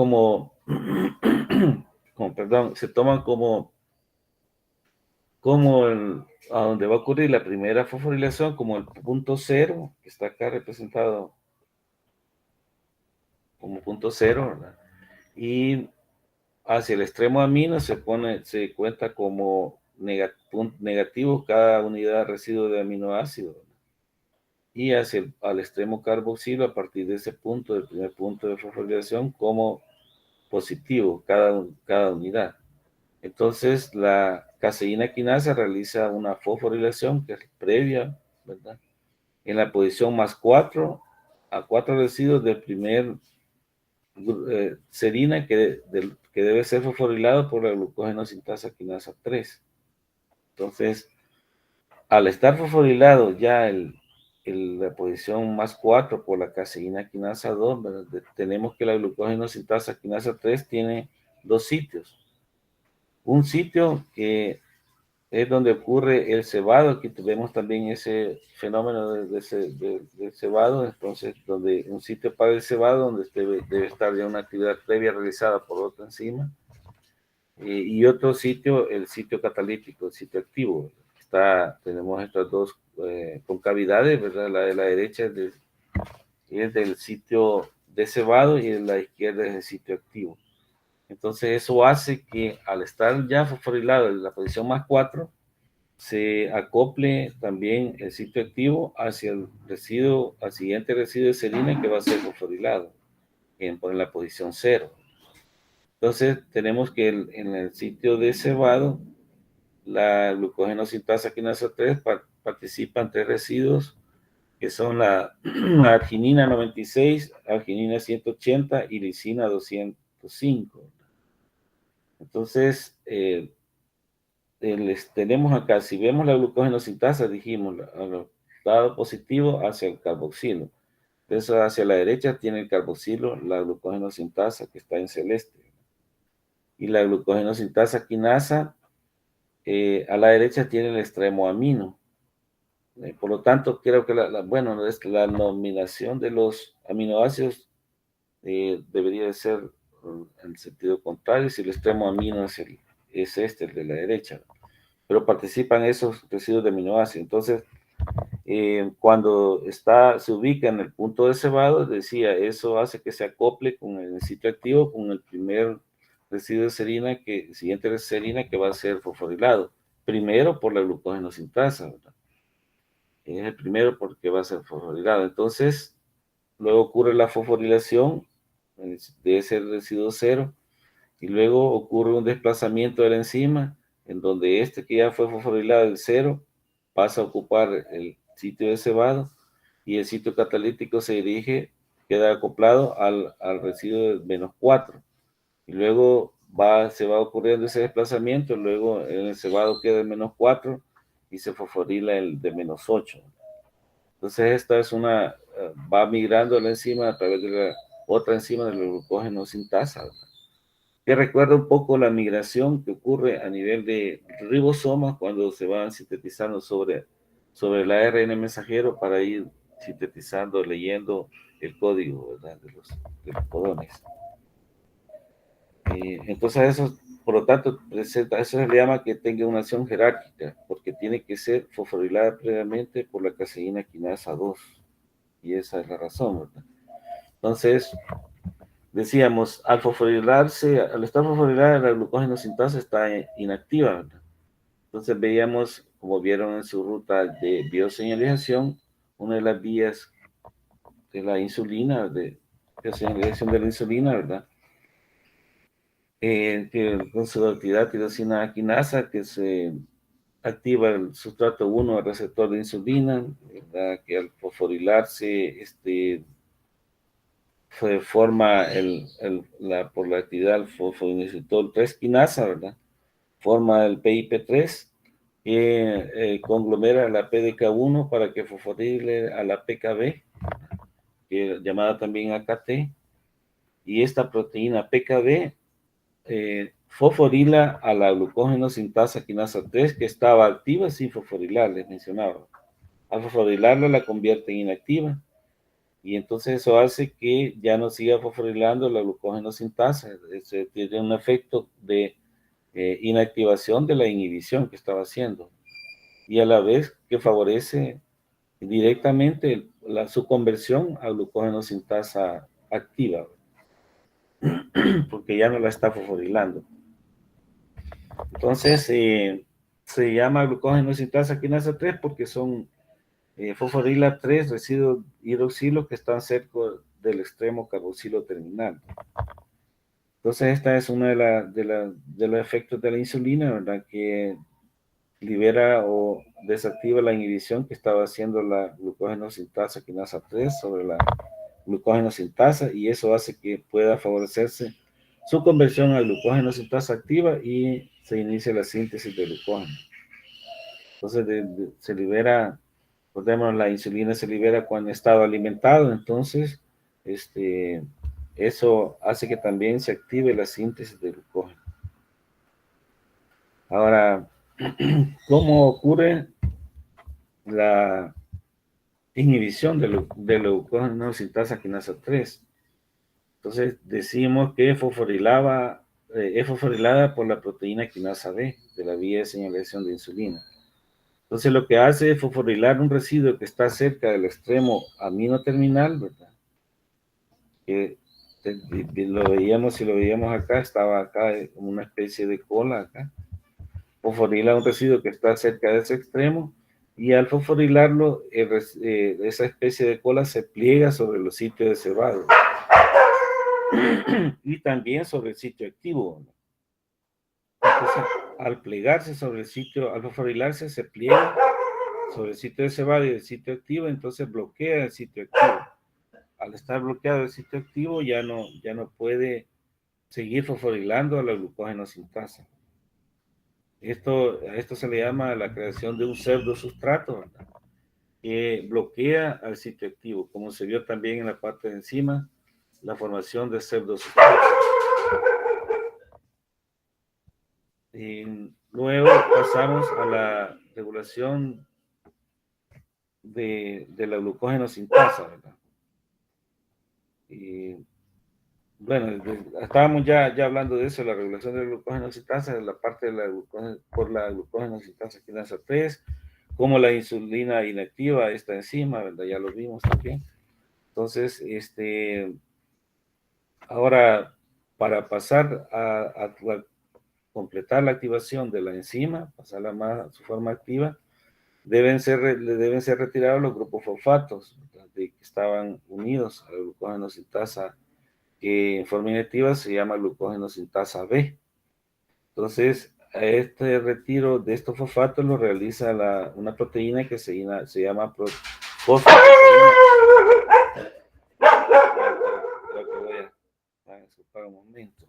donde va a ocurrir la primera fosforilación como el punto cero, que está acá representado como punto cero, ¿verdad? Y hacia el extremo amino se cuenta como negativo cada unidad residuo de aminoácido, ¿verdad? Y al extremo carboxilo, a partir de ese punto, del primer punto de fosforilación, como positivo cada unidad. Entonces, la caseína quinasa realiza una fosforilación que es previa, ¿verdad?, en la posición +4 a 4 residuos del primer serina que debe ser fosforilado por la glucógeno sintasa quinasa 3. Entonces, al estar fosforilado ya la posición más 4 por la caseína quinasa 2, ¿verdad? Tenemos que la glucógeno sintasa quinasa 3 tiene dos sitios. Un sitio que es donde ocurre el cebado. Aquí vemos también ese fenómeno del cebado, entonces donde un sitio para el cebado donde debe estar ya una actividad previa realizada por otra enzima, y otro sitio, el sitio catalítico, el sitio activo. Tenemos estas dos concavidades, ¿verdad? La de la derecha es del sitio de cebado y de la izquierda es el sitio activo. Entonces eso hace que al estar ya fosforilado en la posición más 4, se acople también el sitio activo hacia el residuo, al siguiente residuo de serina que va a ser fosforilado por la posición 0. Entonces tenemos que en el sitio de cebado, la glucógeno sintasa quinasa 3 participan 3 residuos que son la arginina 96, arginina 180 y lisina 205. Entonces, tenemos acá, si vemos la glucógeno sintasa, dijimos, lado positivo hacia el carboxilo. Entonces, hacia la derecha tiene el carboxilo, la glucógeno sintasa que está en celeste. Y la glucógeno sintasa quinasa, a la derecha tiene el extremo amino. Por lo tanto, creo que bueno, es que la nominación de los aminoácidos debería de ser en el sentido contrario, si el extremo amino es este, el de la derecha. Pero participan esos residuos de aminoácidos. Entonces, cuando se ubica en el punto de cebado, decía, eso hace que se acople con el sitio activo, con el primer residuo de serina, el siguiente de serina que va a ser fosforilado. Primero por la glucógeno sintasa, ¿verdad? Es el primero porque va a ser fosforilado. Entonces, luego ocurre la fosforilación de ese residuo 0, y luego ocurre un desplazamiento de la enzima, en donde este que ya fue fosforilado, el 0, pasa a ocupar el sitio de cebado, y el sitio catalítico queda acoplado al residuo de menos 4. Y luego se va ocurriendo ese desplazamiento, luego en el cebado queda el menos 4 y se fosforila el de menos 8. Entonces esta es va migrando la enzima a través de la otra enzima del glucógeno sintasa, que recuerda un poco la migración que ocurre a nivel de ribosomas cuando se van sintetizando sobre el ARN mensajero para ir sintetizando, leyendo el código, ¿verdad? de los codones. Entonces eso, por lo tanto, eso se le llama que tenga una acción jerárquica, porque tiene que ser fosforilada previamente por la caseína quinasa 2. Y esa es la razón, ¿verdad? Entonces, decíamos, al estar fosforilada, la glucógeno sintasa está inactiva, ¿verdad? Entonces veíamos, como vieron en su ruta de bioseñalización, una de las vías de la insulina, de bioseñalización de la insulina, ¿verdad? Que con su actividad tirosina quinasa, que se activa el sustrato 1 al receptor de insulina, ¿verdad? Que al fosforilarse, forma por la actividad del fosfodiinositol 3 quinasa, ¿verdad? Forma el PIP3, que conglomera la PDK1 para que fosforile a la PKB, llamada también AKT, y esta proteína PKB fosforila a la glucógeno sintasa quinasa 3, que estaba activa sin fosforilar, les mencionaba. Al fosforilarla la convierte en inactiva, y entonces eso hace que ya no siga fosforilando la glucógeno sintasa. Tiene un efecto de inactivación de la inhibición que estaba haciendo, y a la vez que favorece directamente su conversión a glucógeno sintasa activa, porque ya no la está fosforilando. Entonces, se llama glucógeno sintasa quinasa 3 porque son fosforila 3 residuos hidroxilo que están cerca del extremo carboxilo terminal. Entonces, esta es una de los efectos de la insulina, ¿verdad? Que libera o desactiva la inhibición que estaba haciendo la glucógeno sintasa quinasa 3 sobre la glucógeno sintasa, y eso hace que pueda favorecerse su conversión a glucógeno sintasa activa y se inicia la síntesis de glucógeno. Entonces se libera, recordemos, la insulina se libera cuando estado alimentado, entonces eso hace que también se active la síntesis de glucógeno. Ahora, ¿cómo ocurre la inhibición de la glucógeno sintasa quinasa 3? Entonces decimos que es fosforilada por la proteína quinasa B de la vía de señalización de insulina. Entonces lo que hace es fosforilar un residuo que está cerca del extremo amino terminal, ¿verdad? Que si lo veíamos acá, estaba acá como una especie de cola acá. Fosforila un residuo que está cerca de ese extremo, y al fosforilarlo, esa especie de cola se pliega sobre los sitios de cebado y también sobre el sitio activo. Entonces, al plegarse sobre el sitio, al fosforilarse, se pliega sobre el sitio de cebado y el sitio activo, entonces bloquea el sitio activo. Al estar bloqueado el sitio activo, ya no puede seguir fosforilando a la glucógeno sintasa. A esto se le llama la creación de un pseudosustrato, ¿verdad? Que bloquea al sitio activo, como se vio también en la parte de encima, la formación de pseudosustratos. Y luego pasamos a la regulación de la glucógeno sintasa, ¿verdad? Y bueno, estábamos ya hablando de eso, la regulación de la glucógeno sintasa, de la parte de la glucógeno sintasa quinasa 3, como la insulina inactiva, esta enzima, ¿verdad? Ya lo vimos también. Entonces, ahora, para pasar a completar la activación de la enzima, pasarla a su forma activa, deben ser retirados los grupos fosfatos, ¿verdad? Que estaban unidos a la glucógeno sintasa, que en forma inactiva se llama glucógeno sintasa B. Entonces, este retiro de estos fosfatos lo realiza una proteína que se llama fosfoproteína. Creo que voy a disculpar un momento.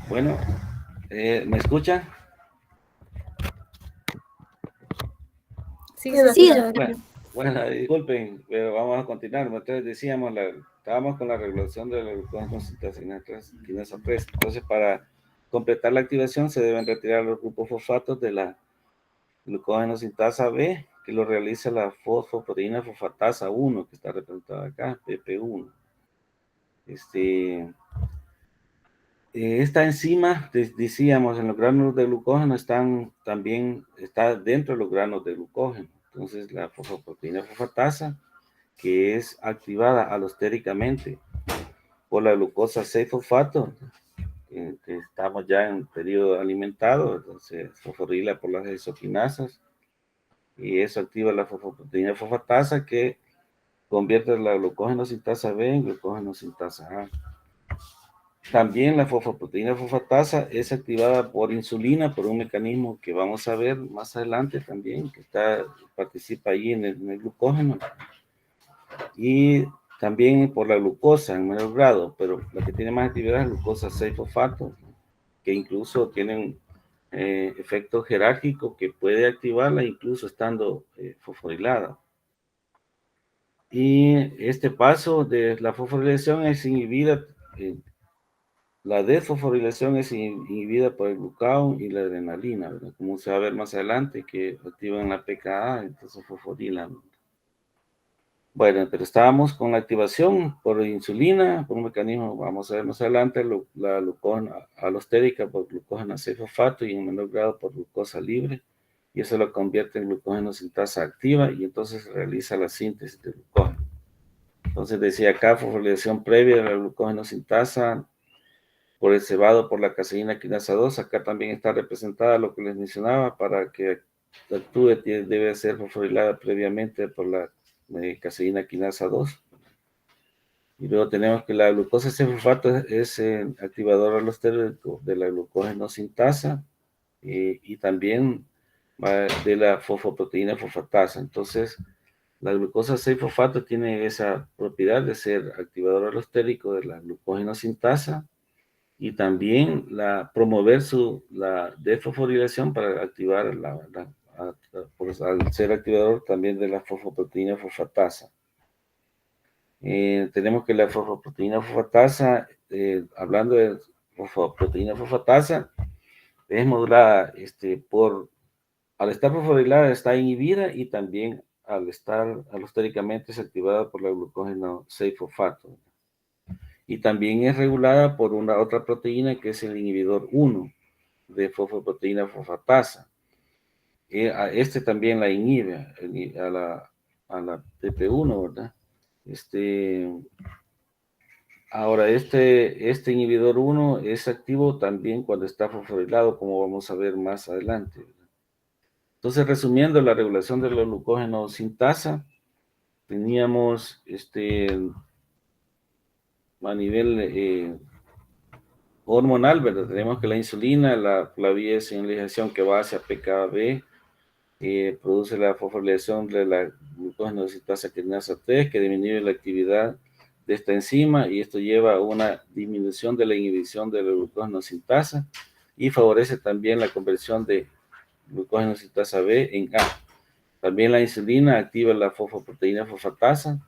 Bueno, ¿me escuchan? Sí, Sí, Bueno, disculpen, pero vamos a continuar. Entonces decíamos, estábamos con la regulación de la glucógeno sintasa quinasa 3. Entonces, para completar la activación se deben retirar los grupos fosfatos de la glucógeno sintasa B, que lo realiza la fosfoproteína fosfatasa 1, que está representada acá, PP1. Esta enzima, decíamos, en los granos de glucógeno está dentro de los granos de glucógeno. Entonces, la fosfoproteína fosfatasa, que es activada alostéricamente por la glucosa 6-fosfato, que estamos ya en periodo alimentado, entonces fosforila por las isoquinasas, y eso activa la fosfoproteína fosfatasa que convierte la glucógeno sintasa B en glucógeno sintasa A. También la fosfoproteína fosfatasa es activada por insulina por un mecanismo que vamos a ver más adelante también, que participa ahí en el glucógeno. Y también por la glucosa en menor grado, pero la que tiene más actividad es la glucosa 6-fosfato, que incluso tienen efecto jerárquico que puede activarla incluso estando fosforilada. Y este paso de la fosforilación es inhibida, la desfosforilación es inhibida por el glucagón y la adrenalina, ¿verdad? Como se va a ver más adelante, que activan la PKA, entonces fosforilan. Bueno, pero estábamos con la activación por insulina, por un mecanismo, vamos a ver más adelante, la glucógena alostérica por glucógeno 6-fosfato y en menor grado por glucosa libre, y eso lo convierte en glucógeno sintasa activa y entonces realiza la síntesis de glucógeno. Entonces decía acá, fosforilación previa de la glucógeno sintasa por el cebado por la caseína quinasa 2, acá también está representada lo que les mencionaba, para que actúe debe ser fosforilada previamente por la caseína quinasa 2. Y luego tenemos que la glucosa 6-fosfato es activador alostérico de la glucógeno sintasa y también de la fosfoproteína fosfatasa. Entonces, la glucosa 6-fosfato tiene esa propiedad de ser activador alostérico de la glucógeno sintasa y también promover la desfosforilación para activar al ser activador también de la fosfoproteína fosfatasa. Tenemos que la fosfoproteína fosfatasa, hablando de fosfoproteína fosfatasa, es modulada al estar fosforilada está inhibida y también al estar alostéricamente es activada por la glucógeno 6-fosfato. Y también es regulada por una otra proteína que es el inhibidor 1 de fosfoproteína fosfatasa. Este también la inhibe a la TP1, ¿verdad? Ahora, este inhibidor 1 es activo también cuando está fosforilado, como vamos a ver más adelante, ¿verdad? Entonces, resumiendo, la regulación de la glucógeno sintasa, teníamos a nivel hormonal, ¿verdad? Tenemos que la insulina, la vía de señalización que va hacia PKB, produce la fosforilación de la glucógeno sintasa quinasa 3, que disminuye la actividad de esta enzima, y esto lleva a una disminución de la inhibición de la glucógeno sintasa y favorece también la conversión de glucógeno sintasa B en A. También la insulina activa la fosfoproteína fosfatasa,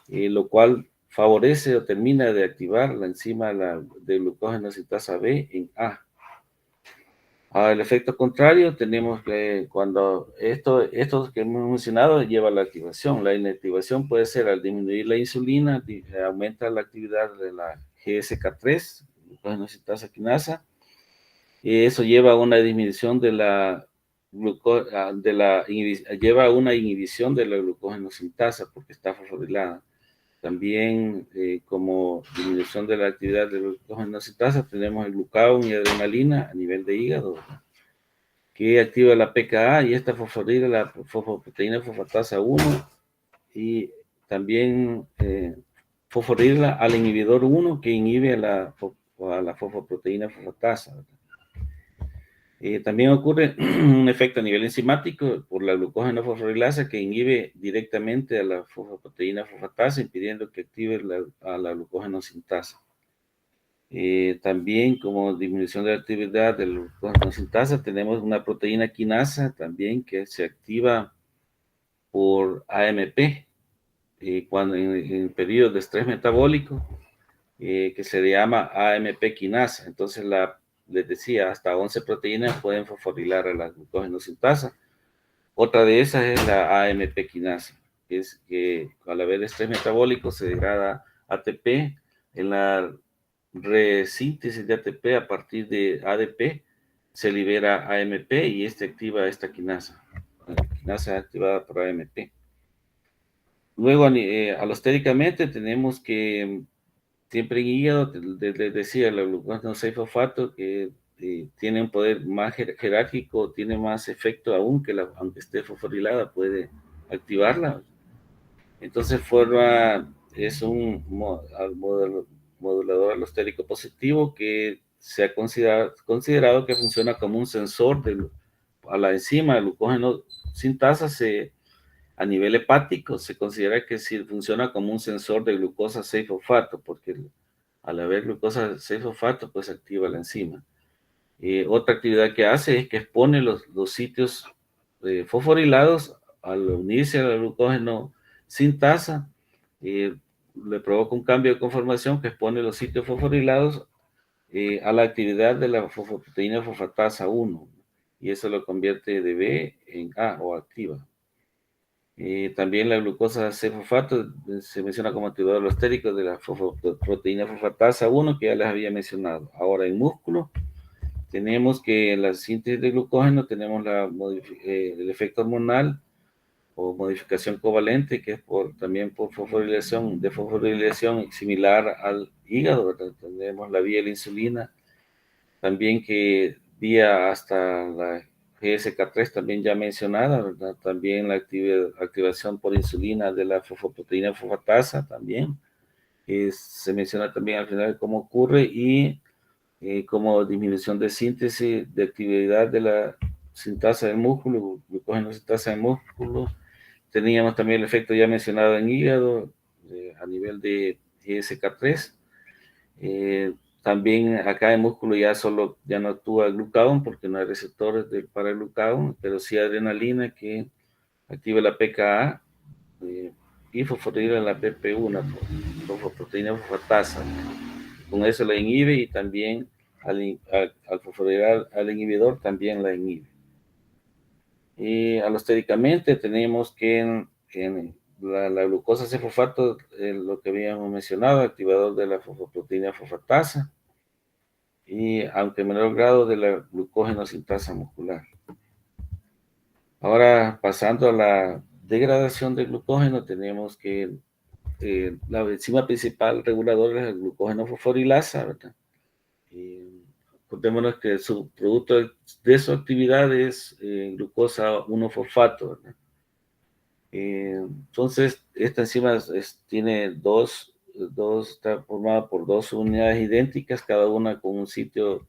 lo cual favorece o termina de activar la enzima de glucógeno sintasa B en A. Al efecto contrario, tenemos que cuando esto que hemos mencionado lleva a la activación. La inactivación puede ser al disminuir la insulina, aumenta la actividad de la GSK3, glucógeno sintasa quinasa, y eso lleva a una disminución de la lleva a una inhibición de la glucógeno sintasa porque está fosforilada. También, como disminución de la actividad de la glucógeno sintasa, tenemos el glucagón y adrenalina a nivel de hígado, que activa la PKA y esta fosforila la fosfoproteína fosfatasa 1 y también fosforila al inhibidor 1 que inhibe a la fosfoproteína fosfatasa. También ocurre un efecto a nivel enzimático por la glucógeno fosforilasa que inhibe directamente a la fosfoproteína fosfatasa, impidiendo que active a la glucógeno sintasa. También como disminución de la actividad de la glucógeno sintasa, tenemos una proteína quinasa también que se activa por AMP, cuando en periodos de estrés metabólico, que se llama AMP quinasa. Entonces, les decía, hasta 11 proteínas pueden fosforilar a la glucógeno sintasa. Otra de esas es la AMP quinasa, que es que al haber estrés metabólico se degrada ATP. En la resíntesis de ATP a partir de ADP se libera AMP y activa esta quinasa. La quinasa activada por AMP. Luego, alostéricamente tenemos que siempre en hígado, decía, la glucosa 6-fosfato, que tiene un poder más jerárquico, tiene más efecto aún que aunque esté fosforilada, puede activarla. Entonces es un modulador alostérico positivo que se ha considerado que funciona como un sensor a la enzima del glucógeno sintasa. A nivel hepático se considera que sí funciona como un sensor de glucosa 6-fosfato, porque al haber glucosa 6-fosfato, pues activa la enzima. Otra actividad que hace es que expone los sitios fosforilados al unirse al glucógeno sintasa. Le provoca un cambio de conformación que expone los sitios fosforilados a la actividad de la fosfoproteína fosfatasa 1, y eso lo convierte de B en A o activa. También la glucosa 6-fosfato se menciona como activador alostérico de la proteína fosfatasa 1, que ya les había mencionado. Ahora, en músculo, tenemos que en la síntesis de glucógeno tenemos el efecto hormonal o modificación covalente, que es también por fosforilación, de fosforilación similar al hígado, ¿verdad? Tenemos la vía de la insulina, también que vía hasta la GSK3 también ya mencionada, ¿verdad? También la activación por insulina de la fosfoproteína fosfatasa también, que se menciona también al final cómo ocurre, y como disminución de síntesis de actividad de la sintasa del músculo, glucógeno sintasa del músculo. Teníamos también el efecto ya mencionado en hígado, a nivel de GSK3. También acá en músculo ya no actúa el glucagón porque no hay receptores para el glucagón, pero sí adrenalina que activa la PKA y fosforilina la PP1, fosfoproteína fosfatasa. Con eso la inhibe, y también al fosforilar al inhibidor también la inhibe. Y alostéricamente tenemos que en la glucosa 6-fosfato, lo que habíamos mencionado, activador de la fosfoproteína fosfatasa, y aunque en menor grado de la glucógeno sintasa muscular. Ahora, pasando a la degradación del glucógeno, tenemos que la enzima principal reguladora es el glucógeno fosforilasa, ¿verdad? Contémonos que su producto de su actividad es glucosa 1-fosfato, ¿verdad? Entonces, esta enzima está formada por dos unidades idénticas, cada una con un sitio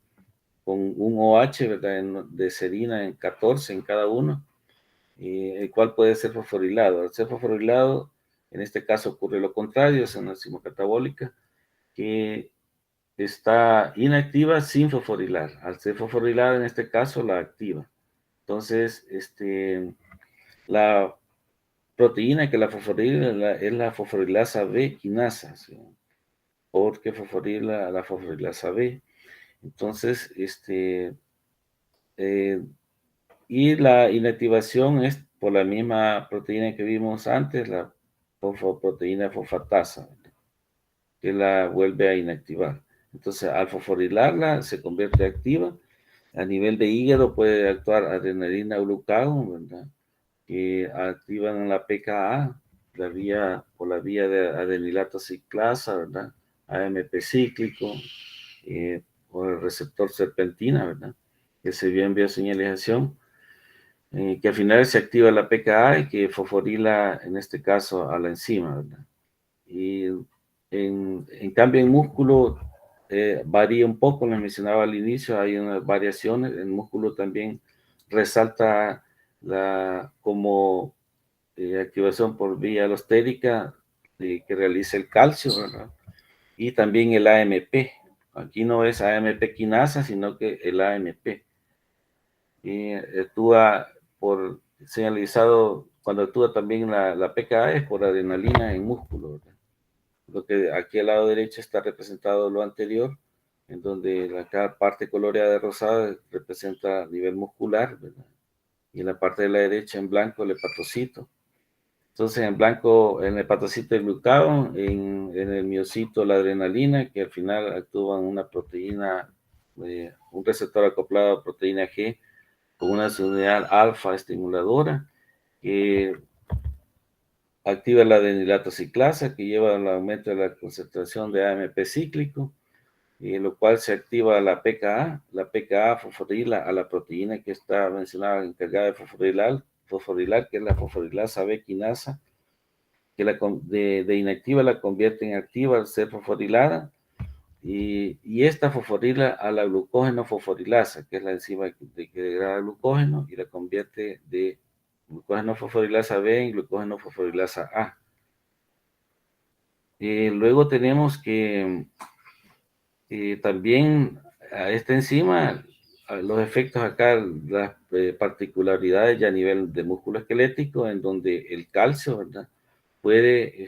con un OH, ¿verdad? De serina en 14 en cada uno, el cual puede ser fosforilado. Al ser fosforilado, en este caso ocurre lo contrario, es una enzima catabólica que está inactiva sin fosforilar. Al ser fosforilada, en este caso, la activa. Entonces, la proteína que la fosforila es la fosforilasa B quinasa, ¿sí? Porque fosforila la fosforilasa B. Entonces, y la inactivación es por la misma proteína que vimos antes, la fosfoproteína fosfatasa, que la vuelve a inactivar. Entonces, al fosforilarla, se convierte activa. A nivel de hígado puede actuar adrenalina o glucagón, ¿verdad? Que activan la PKA, por la vía de adenilato ciclasa, ¿verdad? AMP cíclico, o el receptor serpentina, ¿verdad? Que se vía en bioseñalización, que al final se activa la PKA y que fosforila, en este caso, a la enzima, ¿verdad? Y en cambio en músculo varía un poco, les mencionaba al inicio, hay unas variaciones. En músculo también resalta como activación por vía alostérica que realiza el calcio, ¿verdad? Y también el AMP. Aquí no es AMP quinasa, sino que el AMP. Y actúa por señalizado, cuando actúa también la PKA es por adrenalina en músculo, ¿verdad? Lo que aquí al lado derecho está representado lo anterior, en donde cada parte coloreada de rosado representa a nivel muscular, ¿verdad? Y en la parte de la derecha en blanco el hepatocito. Entonces en blanco el hepatocito el glucagón, en el miocito la adrenalina, que al final actúa en una proteína, un receptor acoplado a proteína G con una unidad alfa estimuladora, que activa la adenilato ciclasa, que lleva al aumento de la concentración de AMP cíclico, y en lo cual se activa la PKA. La PKA fosforila a la proteína que está mencionada, encargada de fosforilar, que es la fosforilasa B quinasa, que de inactiva la convierte en activa al ser fosforilada, y esta fosforila a la glucógeno fosforilasa, que es la enzima que degrada glucógeno y la convierte de glucógeno fosforilasa B en glucógeno fosforilasa A. Luego tenemos que también a esta enzima, a los efectos acá, las particularidades ya a nivel de músculo esquelético, en donde el calcio, ¿verdad?, puede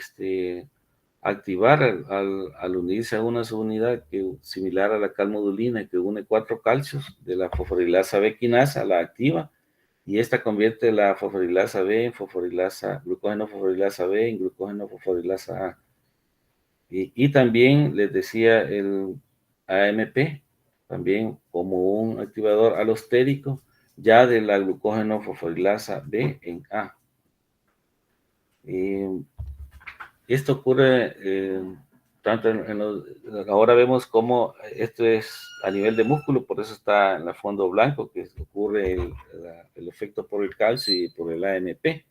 activar al unirse a una subunidad similar a la calmodulina, que une 4 calcios de la fosforilasa B quinasa, la activa, y esta convierte la fosforilasa B en glucógeno fosforilasa B en glucógeno fosforilasa A. Y también les decía el AMP, también como un activador alostérico, ya de la glucógeno fosforilasa B en A. Esto ocurre tanto ahora vemos cómo esto es a nivel de músculo, por eso está en el fondo blanco, que ocurre el efecto por el calcio y por el AMP.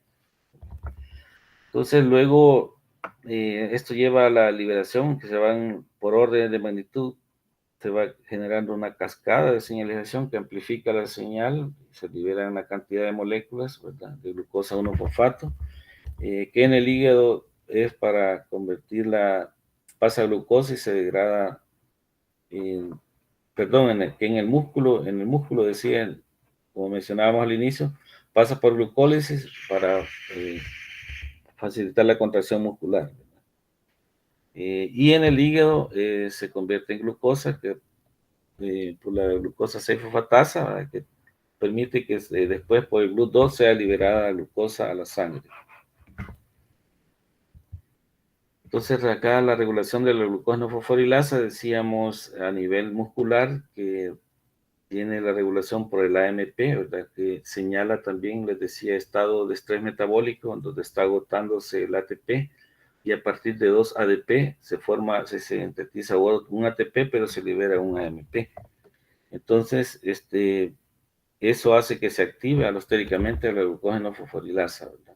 Entonces luego esto lleva a la liberación, que se van por orden de magnitud, se va generando una cascada de señalización que amplifica la señal, se libera una cantidad de moléculas, ¿verdad?, de glucosa 1-fosfato, que en el hígado es para pasa a glucosa y se degrada, que en el músculo decía, como mencionábamos al inicio, pasa por glucólisis para facilitar la contracción muscular. Y en el hígado se convierte en glucosa, por la glucosa 6-fosfatasa, que permite que después por el GLUT2 sea liberada la glucosa a la sangre. Entonces acá la regulación de la glucógeno fosforilasa, decíamos a nivel muscular, que tiene la regulación por el AMP, ¿verdad?, que señala también, les decía, estado de estrés metabólico, donde está agotándose el ATP, y a partir de 2 ADP se sintetiza un ATP, pero se libera un AMP. Entonces, eso hace que se active alostéricamente la glucógeno fosforilasa, ¿verdad?,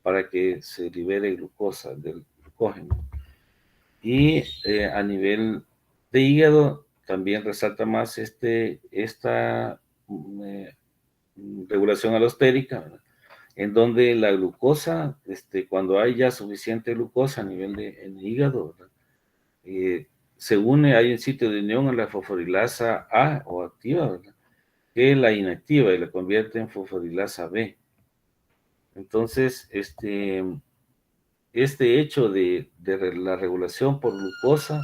para que se libere glucosa del glucógeno. Y a nivel de hígado también resalta más esta regulación alostérica, ¿verdad?, en donde la glucosa, cuando hay ya suficiente glucosa a nivel en el hígado, ¿verdad?, se une, hay un sitio de unión a la fosforilasa A o activa, ¿verdad?, que la inactiva y la convierte en fosforilasa B. Entonces, este hecho de la regulación por glucosa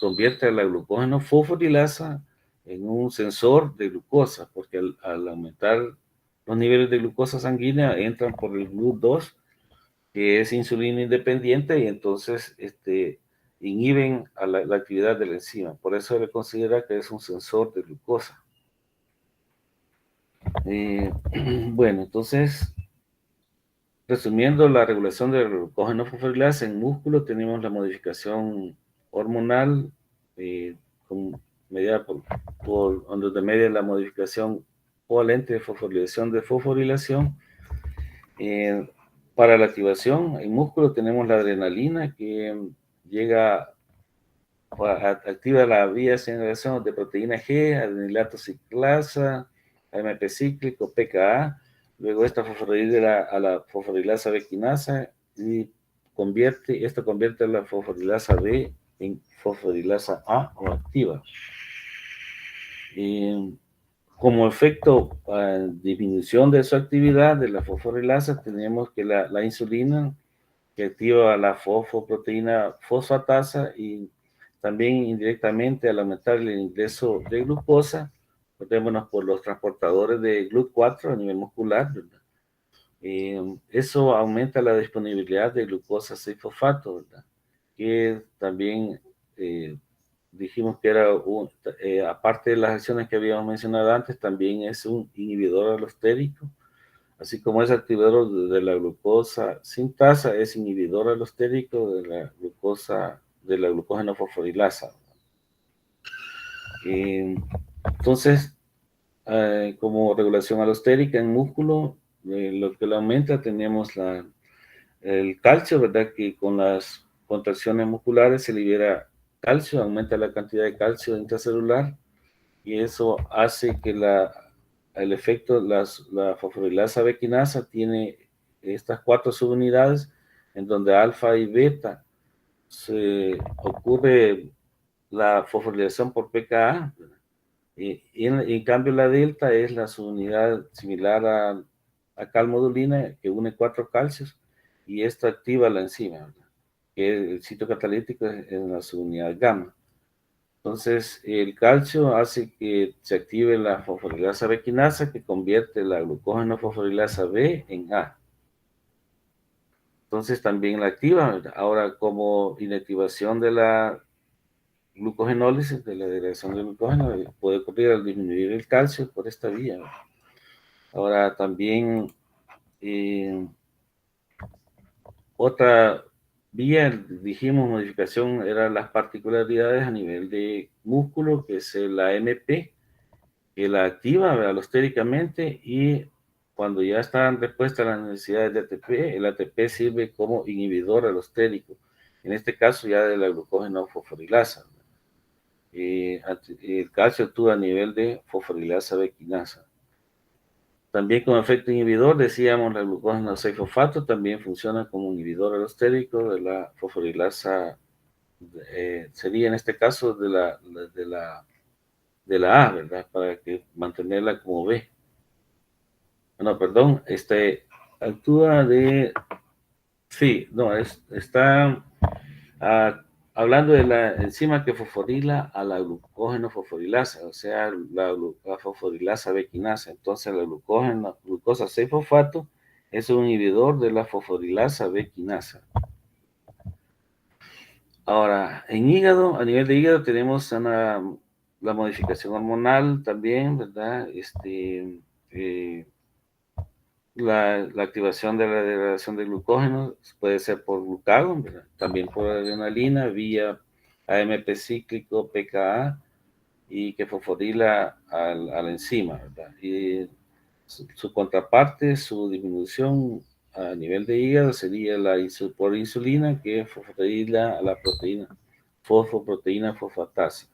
convierte a la glucógeno fosforilasa en un sensor de glucosa, porque al aumentar los niveles de glucosa sanguínea entran por el GLUT2, que es insulina independiente, y entonces inhiben a la actividad de la enzima. Por eso se le considera que es un sensor de glucosa. Bueno, entonces, resumiendo la regulación del glucógeno fosforilasa en músculo, tenemos la modificación hormonal, mediada donde media la modificación covalente de fosforilación. Para la activación en músculo tenemos la adrenalina, que activa la vía de señalización de proteína G, adenilato ciclasa, AMP cíclico, PKA. Luego esta fosforilasa a la fosforilasa B quinasa, y esto convierte a la fosforilasa B en fosforilasa A o activa. Como efecto disminución de su actividad de la fosforilasa, tenemos que la insulina, que activa la fosfoproteína fosfatasa, y también indirectamente al aumentar el ingreso de glucosa, acordémonos por los transportadores de GLUT4 a nivel muscular, ¿verdad? Eso aumenta la disponibilidad de glucosa 6-fosfato, ¿verdad?, que también dijimos que era aparte de las acciones que habíamos mencionado antes, también es un inhibidor alostérico Así como es activador de la glucosa sintasa, es inhibidor alostérico de la glucosa, de la glucógeno fosforilasa. Entonces, como regulación alostérica en músculo, lo que lo aumenta, tenemos el calcio, ¿verdad? Que con las contracciones musculares se libera calcio, aumenta la cantidad de calcio intracelular, y eso hace que el efecto, la fosforilasa B quinasa tiene estas 4 subunidades, en donde alfa y beta se ocurre la fosforilación por pKa, y en cambio la delta es la subunidad similar a calmodulina, que une 4 calcios, y esto activa la enzima, ¿verdad? Que el sitio catalítico es en la subunidad gamma. Entonces, el calcio hace que se active la fosforilasa B quinasa, que convierte la glucógeno fosforilasa B en A. Entonces, también la activa, ¿verdad? Ahora, como inactivación de la glucogenólisis, de la degradación del glucógeno, puede ocurrir al disminuir el calcio por esta vía, ¿verdad? Ahora, también otra vía, dijimos, modificación, eran las particularidades a nivel de músculo, que es la AMP, que la activa alostéricamente, y cuando ya están respuestas a las necesidades de ATP, el ATP sirve como inhibidor alostérico, en este caso ya de la glucógeno fosforilasa. El calcio actúa a nivel de fosforilasa B quinasa. También como efecto inhibidor, decíamos, la glucógeno 6-fosfato también funciona como inhibidor alostérico de la fosforilasa, sería en este caso de la A, ¿verdad? Para que mantenerla como B. No, perdón, actúa de, sí, no, está hablando de la enzima que fosforila a la glucógeno fosforilasa, o sea, la fosforilasa B quinasa. Entonces, la glucosa 6-fosfato es un inhibidor de la fosforilasa B quinasa. Ahora, en hígado, a nivel de hígado, tenemos la modificación hormonal también, ¿verdad? La activación de la degradación de glucógeno puede ser por glucagón, ¿verdad? También por adrenalina, vía AMP cíclico, pKa, y que fosforila a la enzima, ¿verdad? Y su contraparte, su disminución a nivel de hígado sería por insulina, que fosforila a la proteína, fosfoproteína fosfatasa.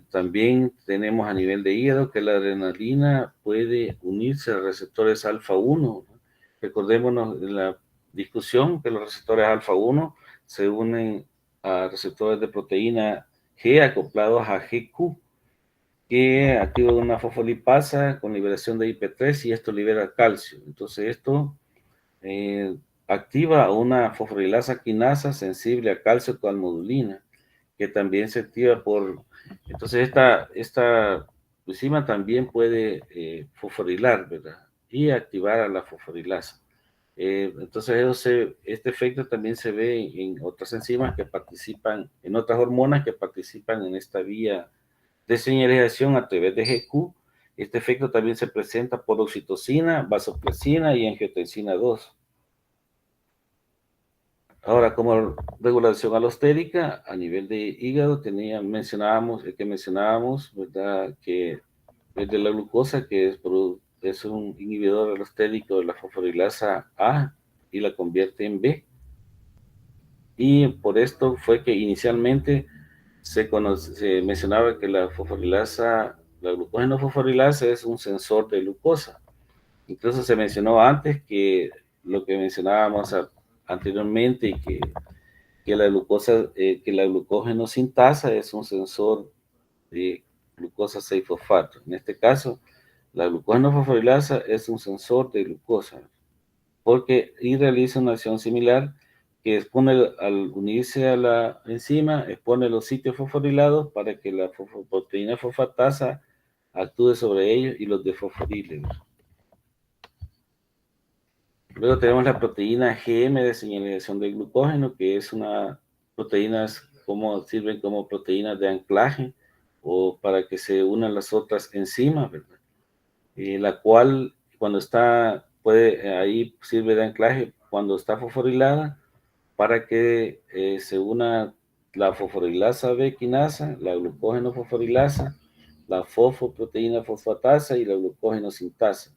También tenemos a nivel de hígado que la adrenalina puede unirse a receptores alfa-1. Recordémonos de la discusión que los receptores alfa-1 se unen a receptores de proteína G acoplados a GQ, que activan una fosfolipasa con liberación de IP3, y esto libera calcio. Entonces esto activa una fosforilasa quinasa sensible a calcio calmodulina, que también se activa por... Entonces esta enzima también puede fosforilar, ¿verdad? Y activar a la fosforilasa. Entonces este efecto también se ve en otras enzimas que participan, en otras hormonas que participan en esta vía de señalización a través de GQ. Este efecto también se presenta por oxitocina, vasopresina y angiotensina 2. Ahora, como regulación alostérica, a nivel de hígado, mencionábamos, ¿verdad? Que es de la glucosa, que es un inhibidor alostérico de la fosforilasa A y la convierte en B. Y por esto fue que inicialmente se mencionaba que la glucógeno fosforilasa es un sensor de glucosa. Incluso se mencionó antes que lo que mencionábamos anteriormente, y que la glucosa, que la glucógeno sintasa es un sensor de glucosa 6-fosfato. En este caso, la glucógeno fosforilasa es un sensor de glucosa, y realiza una acción similar, que expone, al unirse a la enzima, expone los sitios fosforilados para que la proteína fosfatasa actúe sobre ellos y los desfosforile. Luego tenemos la proteína GM de señalización del glucógeno, que es una proteína, sirven como proteínas de anclaje o para que se unan las otras enzimas, ¿verdad? La cual cuando está, ahí sirve de anclaje cuando está fosforilada para que se una la fosforilasa B quinasa, la glucógeno fosforilasa, la fosfoproteína fosfatasa y la glucógeno sintasa.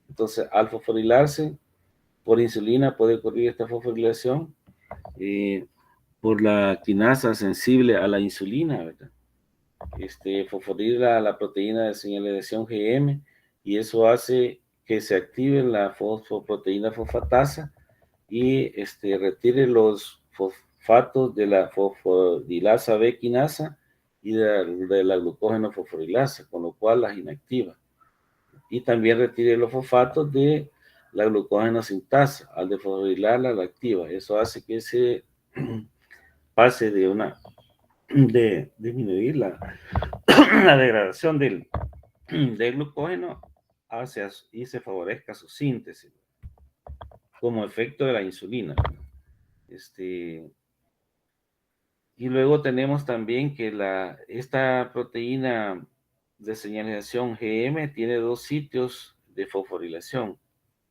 Entonces, al fosforilarse por insulina puede ocurrir esta fosforilación por la quinasa sensible a la insulina, ¿verdad? Fosforila la proteína de señalización GM y eso hace que se active la fosfoproteína fosfatasa y retire los fosfatos de la fosforilasa B quinasa y de la glucógeno fosforilasa, con lo cual las inactiva. Y también retire los fosfatos de la glucógeno sintasa. Al desfosforilarla, la activa. Eso hace que se pase de disminuir la degradación del glucógeno y se favorezca su síntesis como efecto de la insulina. Y luego tenemos también que esta proteína de señalización GM tiene dos sitios de fosforilación.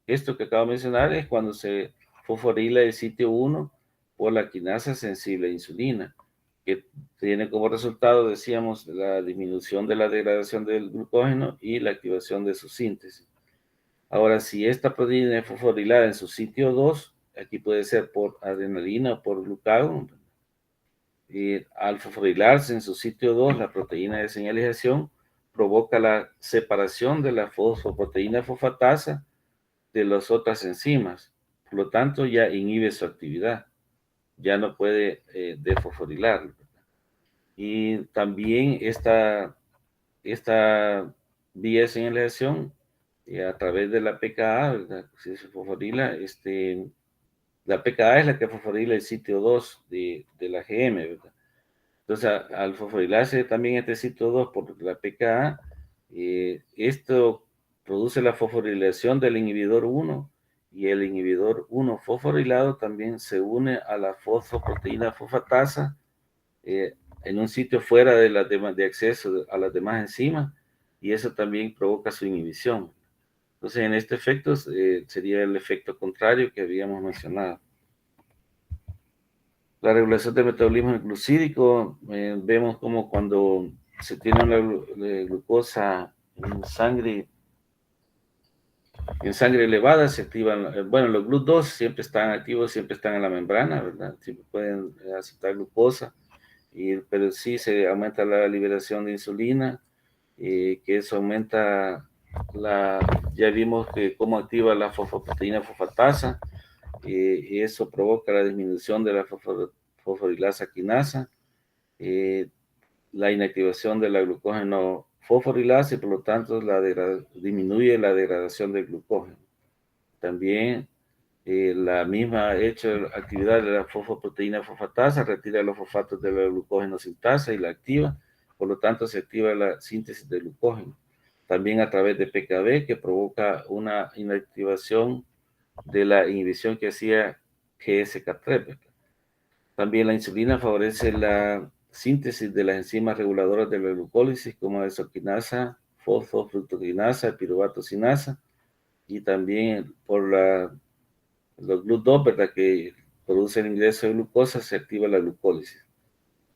Esto que acabo de mencionar es cuando se fosforila el sitio 1 por la quinasa sensible a insulina, que tiene como resultado, decíamos, la disminución de la degradación del glucógeno y la activación de su síntesis. Ahora, si esta proteína es fosforilada en su sitio 2, aquí puede ser por adrenalina o por glucagón, y al fosforilarse en su sitio 2, la proteína de señalización provoca la separación de la fosfoproteína fosfatasa de las otras enzimas. Por lo tanto, ya inhibe su actividad. Ya no puede desfosforilar. Y también esta vía de señalización a través de la PKA, ¿verdad? Si se fosforila, la PKA es la que fosforila el sitio 2 de la GM, ¿verdad? Entonces, al fosforilarse también este sitio 2 por la PKA, esto produce la fosforilación del inhibidor 1 y el inhibidor 1 fosforilado también se une a la fosfoproteína fosfatasa en un sitio fuera de acceso a las demás enzimas y eso también provoca su inhibición. Entonces, en este efecto sería el efecto contrario que habíamos mencionado. La regulación del metabolismo glucídico, vemos como cuando se tiene una glucosa en sangre elevada, se activan, bueno, los GLUT2 siempre están activos, siempre están en la membrana, ¿verdad? Siempre pueden aceptar glucosa, pero sí se aumenta la liberación de insulina, que eso aumenta ya vimos que cómo activa la fosfoproteína fosfatasa, y eso provoca la disminución de la fosforilasa quinasa, la inactivación de la glucógeno fosforilasa y por lo tanto disminuye la degradación del glucógeno. También la misma actividad de la fosfoproteína fosfatasa retira los fosfatos de la glucógeno sintasa y la activa, por lo tanto se activa la síntesis de glucógeno. También a través de PKB que provoca una inactivación de la inhibición que hacía GSK3. También la insulina favorece la síntesis de las enzimas reguladoras de la glucólisis como la isoquinasa, fosfofructoquinasa, piruvato sinasa y también por los GLUT2, ¿verdad? Que produce el ingreso de glucosa, se activa la glucólisis.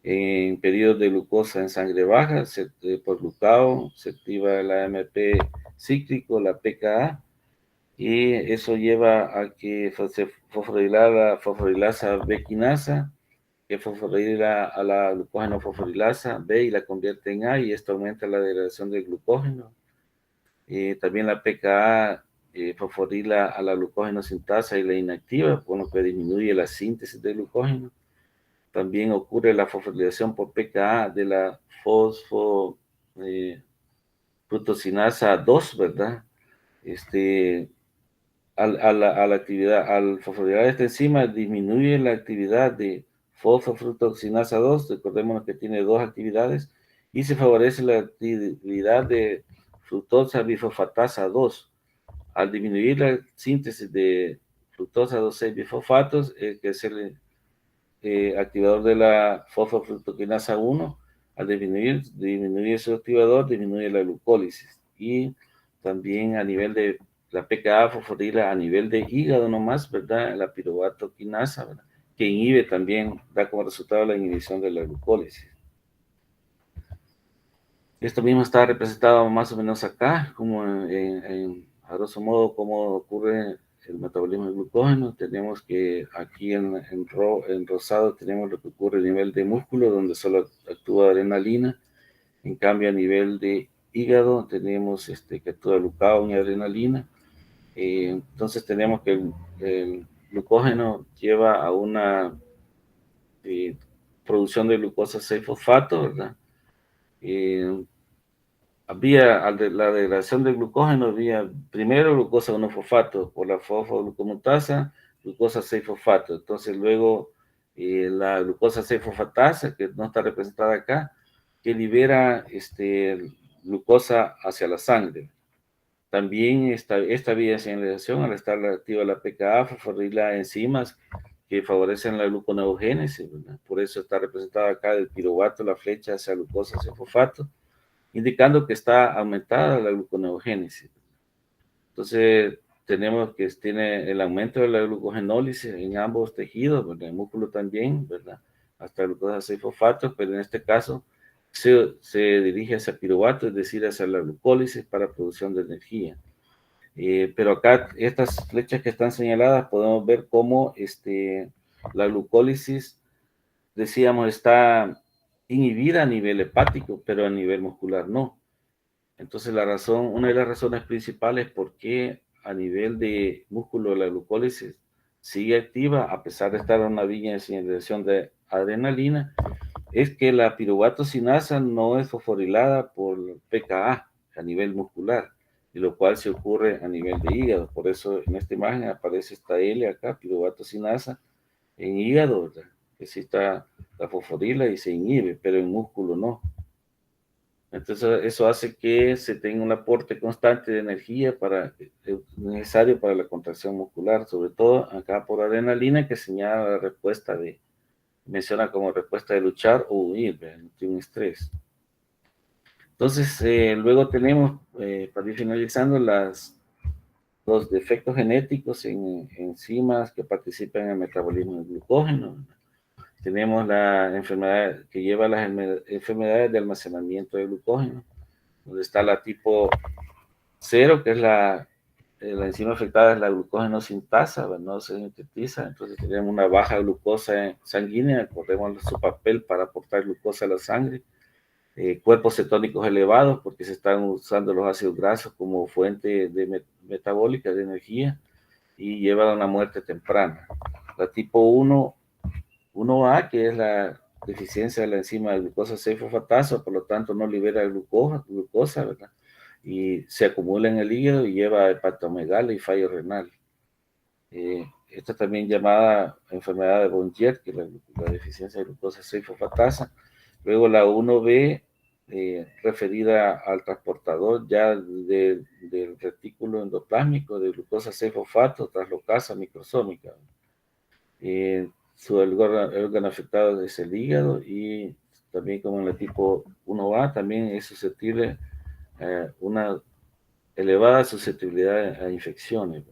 En periodos de glucosa en sangre baja, por glucagón, se activa la AMP cíclico, la PKA, y eso lleva a que se fosforilar la fosforilasa B quinasa, que fosforila a la glucógeno fosforilasa B y la convierte en A, y esto aumenta la degradación del glucógeno. También la PKA fosforila a la glucógeno sintasa y la inactiva, por lo que disminuye la síntesis de glucógeno. También ocurre la fosforilación por PKA de la fosfofructosinasa 2, ¿verdad? Al fosforilar esta enzima disminuye la actividad de fosfofructosinasa 2, recordemos que tiene dos actividades, y se favorece la actividad de fructosa bifosfatasa 2. Al disminuir la síntesis de fructosa 2,6 bifosfatos, que es el activador de la fosfofructoquinasa 1, al disminuir su activador, disminuye la glucólisis. Y también a nivel de la PKA fosforila a nivel de hígado nomás, ¿verdad? La piruvato quinasa, ¿verdad? Que inhibe también, da como resultado la inhibición de la glucólisis. Esto mismo está representado más o menos acá, como a grosso modo, cómo ocurre el metabolismo del glucógeno. Tenemos que aquí en rosado tenemos lo que ocurre a nivel de músculo, donde solo actúa adrenalina. En cambio, a nivel de hígado tenemos que actúa glucagón y adrenalina. Entonces tenemos que el glucógeno lleva a una producción de glucosa 6-fosfato, ¿verdad? La degradación del glucógeno, había primero glucosa 1-fosfato por la fosfoglucomutasa, glucosa 6-fosfato. Entonces luego la glucosa 6-fosfatasa, que no está representada acá, que libera glucosa hacia la sangre. También esta vía de señalización, al estar activa la PKA, fosforila enzimas que favorecen la gluconeogénesis, ¿verdad? Por eso está representada acá el piruvato, la flecha hacia glucosa 6-fosfato, indicando que está aumentada la gluconeogénesis. Entonces, tenemos que tiene el aumento de la glucogenólisis en ambos tejidos, ¿verdad? El músculo también, ¿verdad? Hasta glucosa 6-fosfato, pero en este caso se dirige hacia piruvato, es decir, hacia la glucólisis para producción de energía. Pero acá, estas flechas que están señaladas, podemos ver cómo la glucólisis, decíamos, está inhibida a nivel hepático, pero a nivel muscular no. Entonces una de las razones principales por qué a nivel de músculo la glucólisis sigue activa a pesar de estar en una vía de señalización de adrenalina, es que la piruvato sinasa no es fosforilada por PKA a nivel muscular, y lo cual se ocurre a nivel de hígado. Por eso en esta imagen aparece esta L acá, piruvato sinasa, en hígado, ¿verdad? Que sí está la fosforila y se inhibe, pero en músculo no. Entonces eso hace que se tenga un aporte constante de energía necesario para la contracción muscular, sobre todo acá por adrenalina, que señala la respuesta menciona como respuesta de luchar o huir, ante un estrés. Entonces, luego tenemos, para ir finalizando, los defectos genéticos en enzimas que participan en el metabolismo del glucógeno. Tenemos la enfermedad que lleva a las enfermedades de almacenamiento de glucógeno, donde está la tipo 0, que es la enzima afectada es la glucógeno sintasa, no se sintetiza, entonces tenemos una baja glucosa sanguínea, recordemos su papel para aportar glucosa a la sangre, cuerpos cetónicos elevados, porque se están usando los ácidos grasos como fuente metabólica de energía, y llevan a una muerte temprana. La tipo 1A, que es la deficiencia de la enzima de glucosa 6-fosfatasa, por lo tanto no libera glucosa, ¿verdad? Y se acumula en el hígado y lleva a hepatomegalia y fallo renal. Esta también llamada enfermedad de Bonnier, que es la deficiencia de glucosa 6-fosfatasa. Luego la 1B, referida al transportador ya del retículo endoplásmico de glucosa 6-fosfato, traslocasa microsómica. Su órgano afectado es el hígado, y también como en la tipo 1A, también es susceptible a una elevada susceptibilidad a infecciones.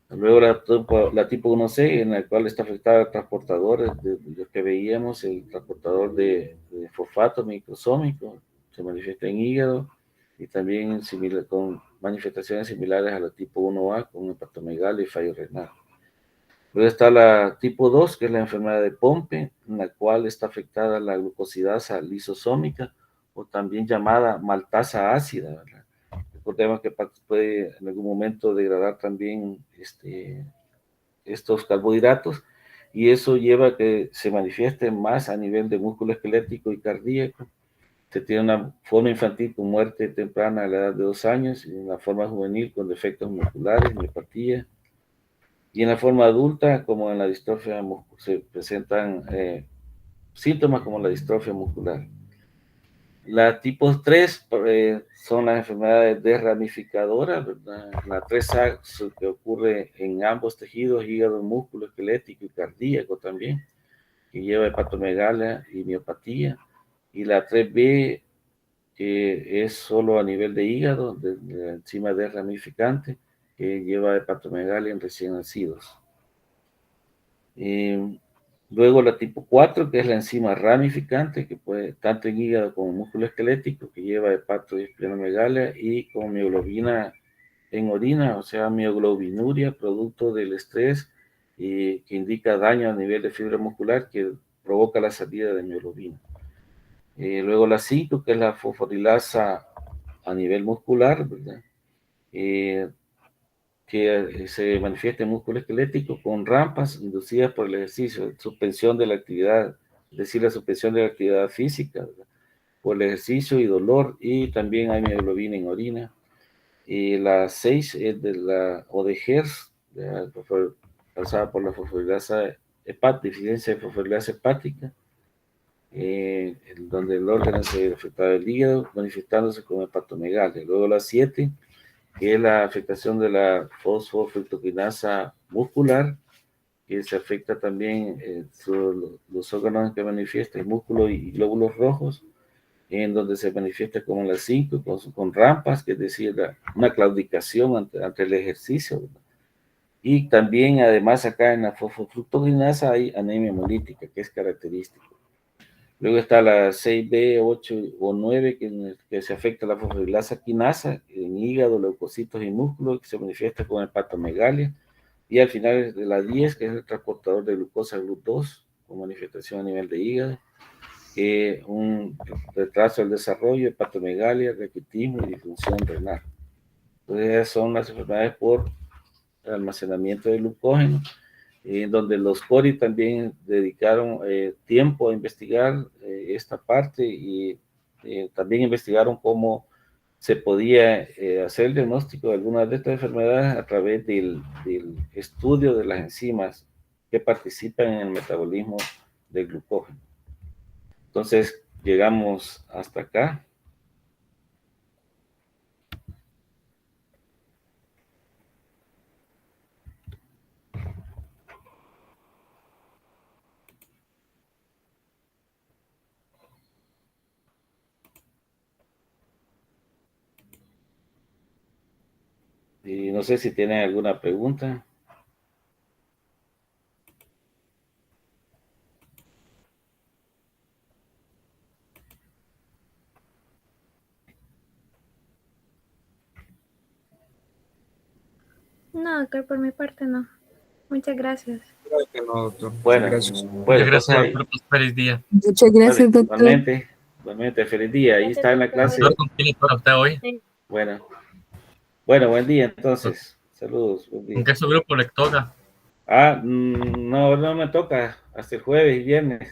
Luego la tipo 1C, en la cual está afectada el transportador, de los que veíamos, el transportador de fosfato microsómico, se manifiesta en hígado, y también con manifestaciones similares a la tipo 1A, con hepatomegalia y fallo renal. Luego está la tipo 2, que es la enfermedad de Pompe, en la cual está afectada la glucosidasa lisosómica, o también llamada maltasa ácida, ¿verdad? Recordemos que puede en algún momento degradar también estos carbohidratos, y eso lleva a que se manifieste más a nivel de músculo esquelético y cardíaco. Se tiene una forma infantil con muerte temprana a la edad de 2 años, y una forma juvenil con defectos musculares, miopatía. Y en la forma adulta, como en la distrofia muscular, se presentan síntomas como la distrofia muscular. La tipo 3 son las enfermedades desramificadoras, ¿verdad? La 3A que ocurre en ambos tejidos, hígado, músculo, esquelético y cardíaco también, que lleva hepatomegalia y miopatía. Y la 3B que es solo a nivel de hígado, de la enzima desramificante, que lleva hepatomegalia en recién nacidos. Luego la tipo 4, que es la enzima ramificante, que puede tanto en hígado como en músculo esquelético, que lleva hepato y esplenomegalia, y con mioglobina en orina, o sea, mioglobinuria, producto del estrés, y que indica daño a nivel de fibra muscular que provoca la salida de mioglobina. Luego la 5, que es la fosforilasa a nivel muscular, ¿verdad? Que se manifiesta en músculo esquelético con rampas inducidas por el ejercicio, suspensión de la actividad, es decir, la suspensión de la actividad física, ¿verdad? Por el ejercicio y dolor, y también hay mioglobina en orina. Y la 6 es de la ODGERS, causada por la fosforilasa hepática, deficiencia de fosforilasa hepática, donde el órgano se afectado del hígado, manifestándose con hepatomegalia. Luego la 7, que es la afectación de la fosfofructoquinasa muscular, que se afecta también los órganos que manifiestan, músculos y glóbulos rojos, en donde se manifiesta como las 5, con rampas, que es decir, una claudicación ante el ejercicio, ¿verdad? Y también, además, acá en la fosfofructoquinasa hay anemia hemolítica, que es característico. Luego está la 6B, 8 o 9, que se afecta la fosforilasa quinasa en hígado, leucocitos y músculos, que se manifiesta con hepatomegalia. Y al final de la 10, que es el transportador de glucosa GLUT2, con manifestación a nivel de hígado, un retraso del desarrollo, hepatomegalia, raquitismo y disfunción renal. Entonces, esas son las enfermedades por almacenamiento de glucógeno, donde los CORI también dedicaron tiempo a investigar esta parte, y también investigaron cómo se podía hacer el diagnóstico de algunas de estas enfermedades a través del estudio de las enzimas que participan en el metabolismo del glucógeno. Entonces, llegamos hasta acá. Y no sé si tienen alguna pregunta. No, doctor, por mi parte no. Muchas gracias. Creo que no, doctor. Bueno, Gracias. bueno, Gracias, entonces, doctor. Feliz día. Muchas gracias, doctor. igualmente, feliz día. Ahí está en la clase. Doctor, ¿con quién le toca a usted hoy? Bueno, buen día entonces. Saludos, buen día. ¿Con qué su grupo le toca? No me toca, hasta el jueves y viernes.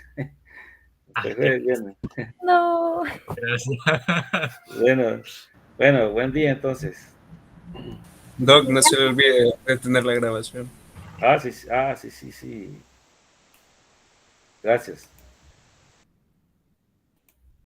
Hasta el jueves y viernes. No. Gracias. Bueno, buen día entonces. Doc, no se le olvide detener la grabación. Sí. Gracias.